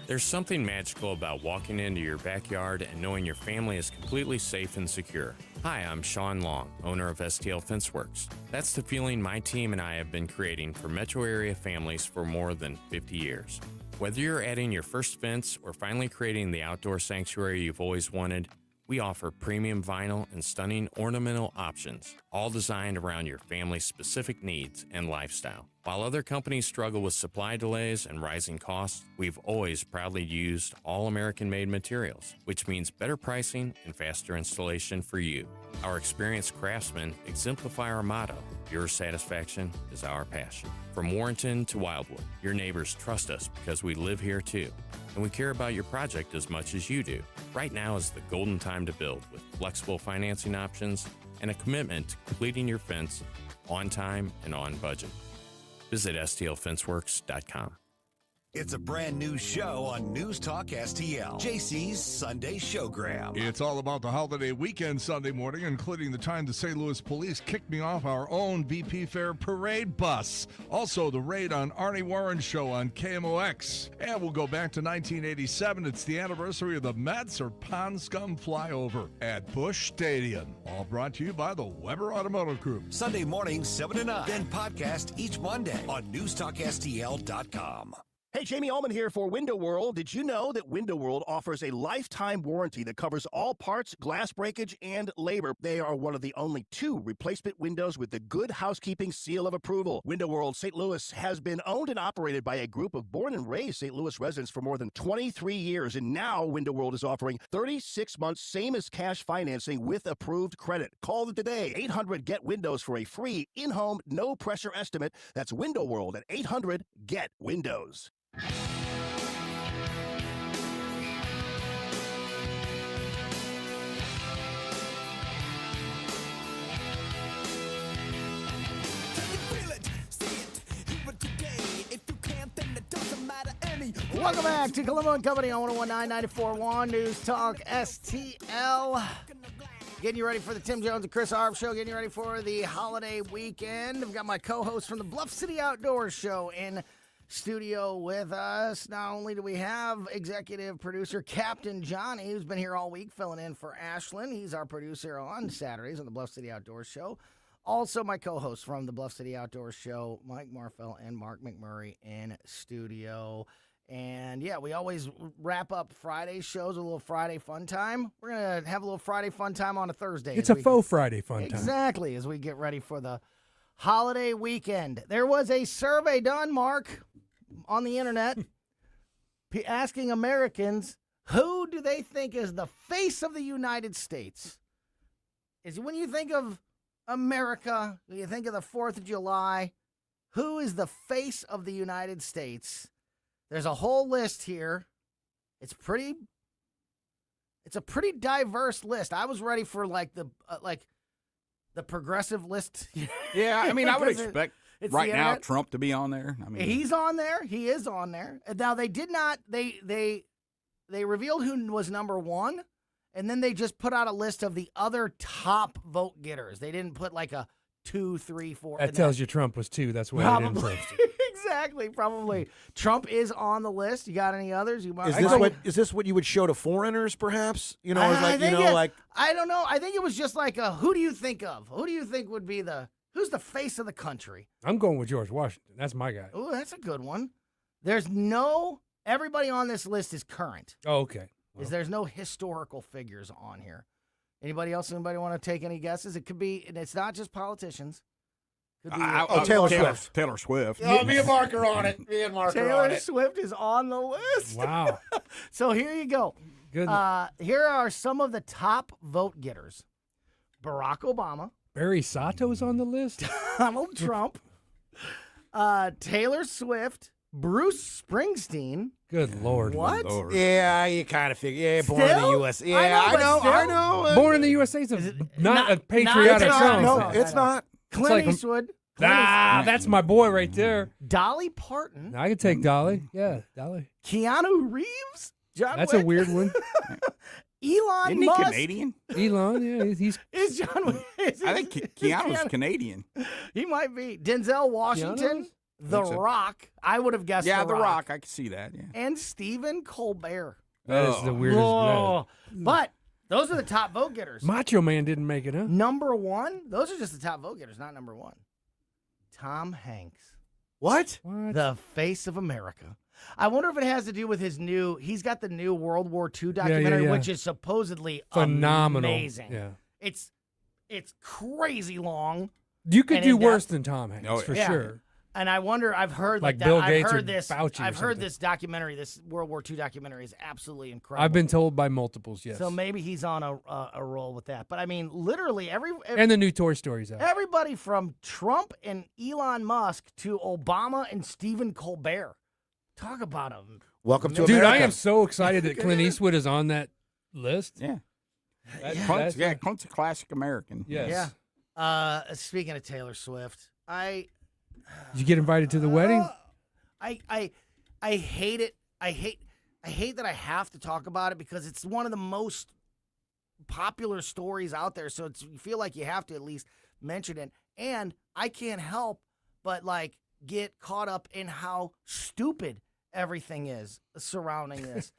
There's something magical about walking into your backyard and knowing your family is completely safe and secure. Hi, I'm Sean Long, owner of STL Fence Works. That's the feeling my team and I have been creating for metro area families for more than 50 years. Whether you're adding your first fence or finally creating the outdoor sanctuary you've always wanted, we offer premium vinyl and stunning ornamental options, all designed around your family's specific needs and lifestyle. While other companies struggle with supply delays and rising costs, we've always proudly used all American-made materials, which means better pricing and faster installation for you. Our experienced craftsmen exemplify our motto, your satisfaction is our passion. From Warrenton to Wildwood, your neighbors trust us because we live here too, and we care about your project as much as you do. Right now is the golden time to build with flexible financing options and a commitment to completing your fence on time and on budget. Visit stlfenceworks.com. It's a brand new show on News Talk STL, JC's Sunday Showgram. It's all about the holiday weekend Sunday morning, including the time the St. Louis Police kicked me off our own VP Fair parade bus. Also, the raid on Arnie Warren's show on KMOX. And we'll go back to 1987. It's the anniversary of the Mets or Pond Scum flyover at Busch Stadium. All brought to you by the Weber Automotive Group. Sunday morning, 7 to 9. Then podcast each Monday on newstalkstl.com. Hey, Jamie Ullman here for Window World. Did you know that Window World offers a lifetime warranty that covers all parts, glass breakage, and labor? They are one of the only 2 replacement windows with the Good Housekeeping seal of approval. Window World St. Louis has been owned and operated by a group of born and raised St. Louis residents for more than 23 years, and now Window World is offering 36 months same as cash financing with approved credit. Call them today, 800-GET-WINDOWS for a free in-home, no-pressure estimate. That's Window World at 800-GET-WINDOWS. Welcome back to Colombo and Company on 101.9 News Talk STL. Getting you ready for the Tim Jones and Chris Arp Show. Getting you ready for the holiday weekend. I've got my co-host from the Bluff City Outdoors Show in studio with us. Not only do we have executive producer Captain Johnny, who's been here all week filling in for Ashlyn. He's our producer on Saturdays on the Bluff City Outdoors Show. Also, my co-hosts from the Bluff City Outdoors Show, Mike Marfell and Mark McMurray in studio. And, yeah, we always wrap up Friday shows with a little Friday fun time. We're going to have a little Friday fun time on a Thursday. It's a faux Friday fun time. Exactly, as we get ready for the holiday weekend. There was a survey done, Mark, on the internet asking Americans, who do they think is the face of the United States? Is when you think of America, when you think of the 4th of July, who is the face of the United States? There's a whole list here. It's a pretty diverse list. I was ready for the progressive list. Yeah, I mean, I would expect it's right now Trump to be on there. I mean, he's on there. He is on there. Now they did not. They revealed who was number 1, and then they just put out a list of the other top vote getters. They didn't put like a 2, 3, 4. That tells you Trump was 2. That's why they didn't post it. Exactly, probably. Trump is on the list. You got any others? Is this what you would show to foreigners, perhaps? I don't know. I think it was just like who do you think of? Who do you think would be who's the face of the country? I'm going with George Washington. That's my guy. Oh, that's a good one. Everybody on this list is current. Oh, okay. Well. There's no historical figures on here. Anybody else? Anybody want to take any guesses? It could be, and it's not just politicians. Taylor Swift. Taylor Swift. Oh, be a marker on it. Taylor Swift is on the list. Wow. So here you go. Good. Here are some of the top vote getters. Barack Obama. Barry Sato is on the list. Donald Trump. Taylor Swift. Bruce Springsteen. Good Lord. What? Lord. Yeah, you kind of figure. Yeah, born in the U.S. Yeah, I know. Born in the USA is not a patriotic song. No, it's not. Clint Eastwood. That's my boy right there. Dolly Parton. I could take Dolly. Yeah, Dolly. Keanu Reeves. That's a weird one. Elon Isn't Musk. he Canadian? Elon, yeah, he's. Is John? I think Keanu's Canadian. He might be. Denzel Washington. The Rock. I would have guessed. Yeah, The Rock. I could see that. Yeah. And Stephen Colbert. That is the weirdest. Oh. But those are the top vote getters. Macho Man didn't make it, huh? Number 1. Those are just the top vote getters, not number 1. Tom Hanks. What? The face of America. I wonder if it has to do with he's got the new World War II documentary, which is supposedly phenomenal. Amazing. Yeah. It's crazy long. You could do worse than Tom Hanks, for sure. And I wonder, I've heard like Bill Gates or Fauci. I've heard something. this documentary, this World War II documentary is absolutely incredible. I've been told by multiples, yes. So maybe he's on a roll with that. But I mean, literally and the new Toy Story's out. Everybody from Trump and Elon Musk to Obama and Stephen Colbert. Talk about them. Welcome to Dude, America. I am so excited that Clint Eastwood is on that list. Yeah. Clint's a classic American. Yes. Yeah. Speaking of Taylor Swift, Did you get invited to the wedding? I hate it. I hate that I have to talk about it because it's one of the most popular stories out there. So you feel like you have to at least mention it. And I can't help but get caught up in how stupid everything is surrounding this.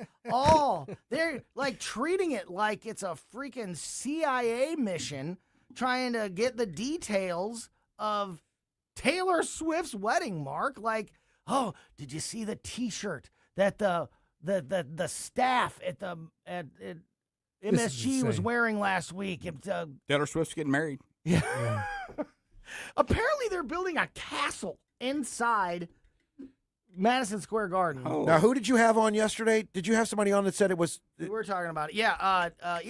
They're treating it like it's a freaking CIA mission trying to get the details of Taylor Swift's wedding, Mark. oh, did you see the T-shirt that the staff at MSG was wearing last week? Taylor Swift's getting married. Yeah. Apparently, they're building a castle inside Madison Square Garden. Oh. Now, who did you have on yesterday? Did you have somebody on that said it was? We were talking about it. Yeah.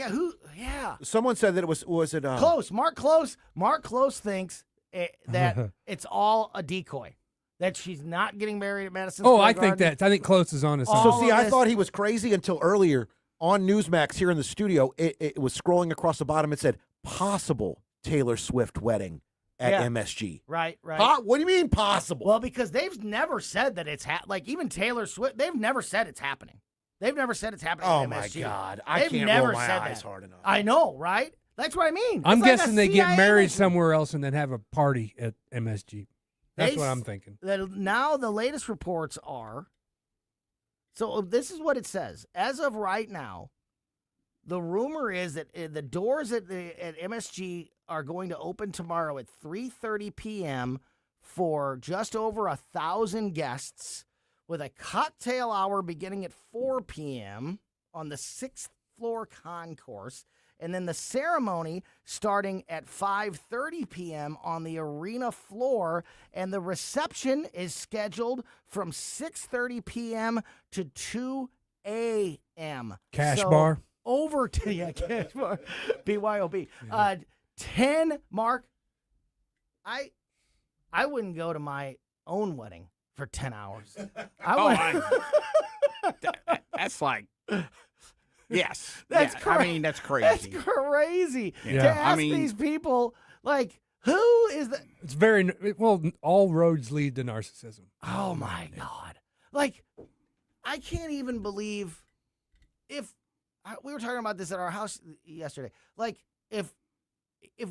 Who? Yeah. Someone said that it was. Was it Close? Mark Close. Mark Close thinks that it's all a decoy. That she's not getting married at Madison Square Garden. I think Close is on his side. So see, I thought he was crazy until earlier on Newsmax here in the studio. It was scrolling across the bottom. It said possible Taylor Swift wedding at MSG. Right. What do you mean possible? Well, because they've never said that it's like even Taylor Swift. They've never said it's happening. They've never said it's happening. Oh at my MSG. God! I They've can't never roll my said eyes that. hard enough. I know, right? That's what I mean. I'm It's like guessing a they get CIA married mission. somewhere else and then have a party at MSG. That's what I'm thinking. Now the latest reports are. So this is what it says. As of right now, the rumor is that the doors at MSG are going to open tomorrow at 3:30 p.m. for just over 1,000 guests, with a cocktail hour beginning at 4 p.m. on the 6th floor concourse, and then the ceremony starting at 5:30 p.m. on the arena floor, and the reception is scheduled from 6:30 p.m. to 2 a.m. Cash bar? Over to cash bar. BYOB. 10, Mark, I wouldn't go to my own wedding for 10 hours. That's like, yes. That's yeah, crazy. I mean, that's crazy. That's crazy. Yeah. To ask I mean, these people, like, who is the... It's very, well, all roads lead to narcissism. Oh, my God. Like, I can't even believe if... We were talking about this at our house yesterday. Like, if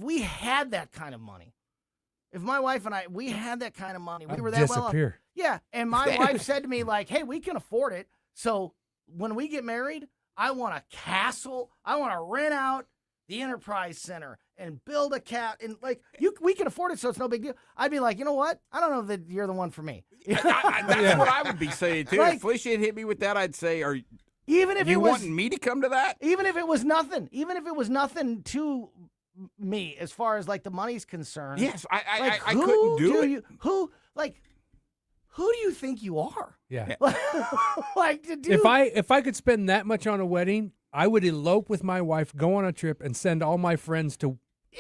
we had that kind of money, if my wife and we had that kind of money, we were that well off. Yeah, and my wife said to me, like, hey, we can afford it. So when we get married, I want a castle. I want to rent out the Enterprise Center and build a cat. And, like, we can afford it, so it's no big deal. I'd be like, you know what? I don't know that you're the one for me. That's what I would be saying, too. Like, if Felicia had hit me with that, I'd say, even if you it was wanting me to come to that? Even if it was nothing to me as far as like the money's concerned. Yes, like, I couldn't do it. Who do you think you are? Yeah. Like to do. If I could spend that much on a wedding, I would elope with my wife, go on a trip, and send all my friends to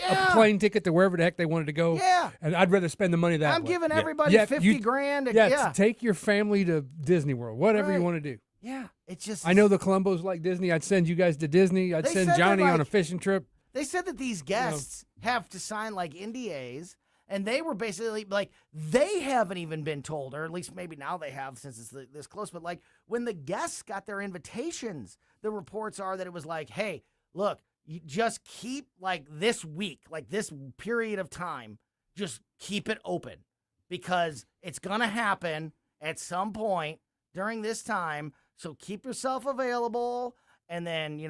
a plane ticket to wherever the heck they wanted to go. Yeah. And I'd rather spend the money that way. I'm giving everybody 50 grand. Take your family to Disney World, whatever you want to do. Yeah, it's just. I know the Colombos like Disney. I'd send you guys to Disney. I'd send Johnny on a fishing trip. They said that these guests have to sign like NDAs, and they were basically like they haven't even been told, or at least maybe now they have since it's this close. But like when the guests got their invitations, the reports are that it was like, hey, look, you just keep like this week, like this period of time, just keep it open because it's gonna happen at some point during this time. So keep yourself available, and then,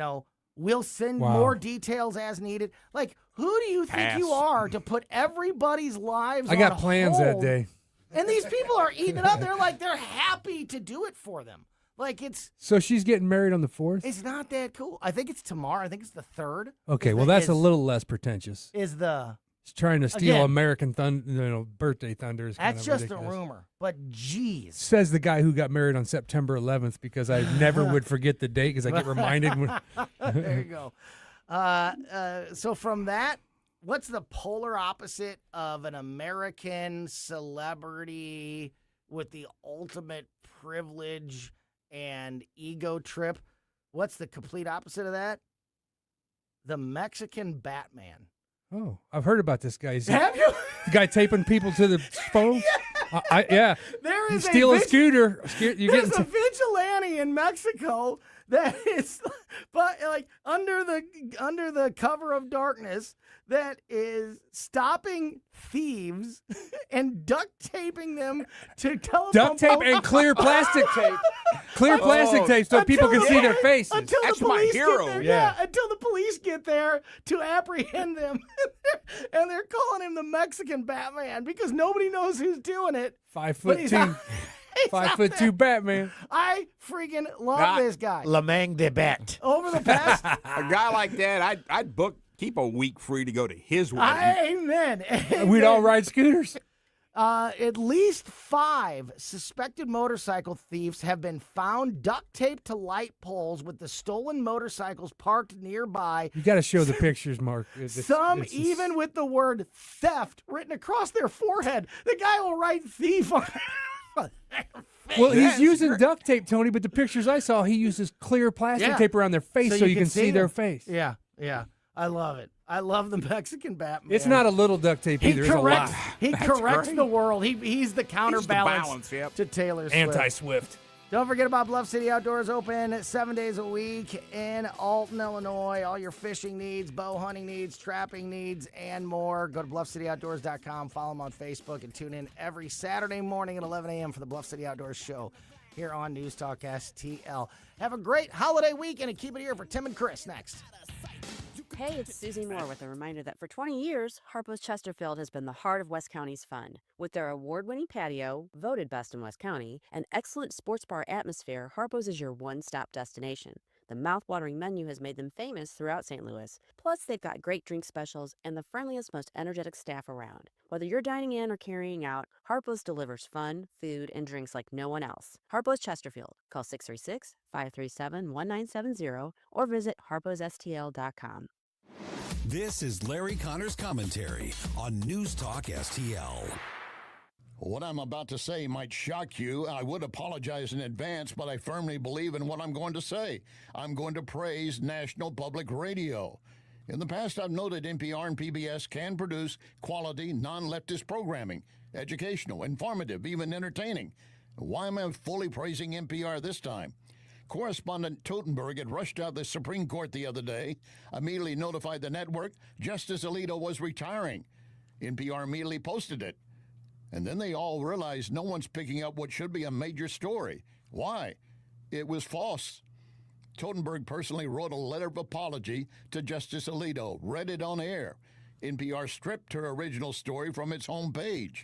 we'll send more details as needed. Like, who do you think you are to put everybody's lives on hold? I got plans that day. And these people are eating it up. They're happy to do it for them. Like, it's... So she's getting married on the 4th? It's not that cool. I think it's tomorrow. I think it's the 3rd. Okay, well, that's a little less pretentious. It's trying to steal American birthday thunder. That's just a rumor, but geez. Says the guy who got married on September 11th because I never would forget the date because I get reminded when. There you go. So from that, what's the polar opposite of an American celebrity with the ultimate privilege and ego trip? What's the complete opposite of that? The Mexican Batman. Oh, I've heard about this guy. Have you? The guy taping people to the phone? Yeah. There is steal a scooter. There's a vigilante in Mexico that is, but like under the cover of darkness, that is stopping thieves and duct taping them to telephone duct tape and clear plastic tape. Clear plastic tape so people can see their faces. Until That's the police my hero. Get there, until the police get there to apprehend them. And they're calling him the Mexican Batman because nobody knows who's doing it. 5'2". 5'2" Batman. I freaking love this guy. La Mang de Bet. Over the past, A guy like that, I'd keep a week free to go to his wedding. amen. We'd all ride scooters. At least 5 suspected motorcycle thieves have been found duct taped to light poles with the stolen motorcycles parked nearby. You got to show the pictures, Mark. Some even with the word theft written across their forehead. The guy will write thief on Well, he's using duct tape, Tony, but the pictures I saw, he uses clear plastic tape around their face so you can see their face. Yeah. I love it. I love the Mexican Batman. It's not a little duct tape either. It's a lot. He corrects the world. He's the counterbalance to Taylor Swift. Anti-Swift. Don't forget about Bluff City Outdoors, open 7 days a week in Alton, Illinois. All your fishing needs, bow hunting needs, trapping needs, and more. Go to bluffcityoutdoors.com. Follow them on Facebook and tune in every Saturday morning at 11 a.m. for the Bluff City Outdoors show here on News Talk STL. Have a great holiday weekend and keep it here for Tim and Chris next. Hey, it's Susie Moore with a reminder that for 20 years, Harpo's Chesterfield has been the heart of West County's fun. With their award-winning patio, voted best in West County, and excellent sports bar atmosphere, Harpo's is your one-stop destination. The mouth-watering menu has made them famous throughout St. Louis. Plus, they've got great drink specials and the friendliest, most energetic staff around. Whether you're dining in or carrying out, Harpo's delivers fun, food, and drinks like no one else. Harpo's Chesterfield. Call 636-537-1970 or visit harposstl.com. This is Larry Connor's commentary on News Talk STL. What I'm about to say might shock you. I would apologize in advance, but I firmly believe in what I'm going to say. I'm going to praise National Public Radio. In the past, I've noted NPR and PBS can produce quality, non-leftist programming, educational, informative, even entertaining. Why am I fully praising NPR this time? Correspondent Totenberg had rushed out the Supreme Court the other day, immediately notified the network Justice Alito was retiring. NPR immediately posted it. And then they all realized no one's picking up what should be a major story. Why? It was false. Totenberg personally wrote a letter of apology to Justice Alito, read it on air. NPR stripped her original story from its homepage.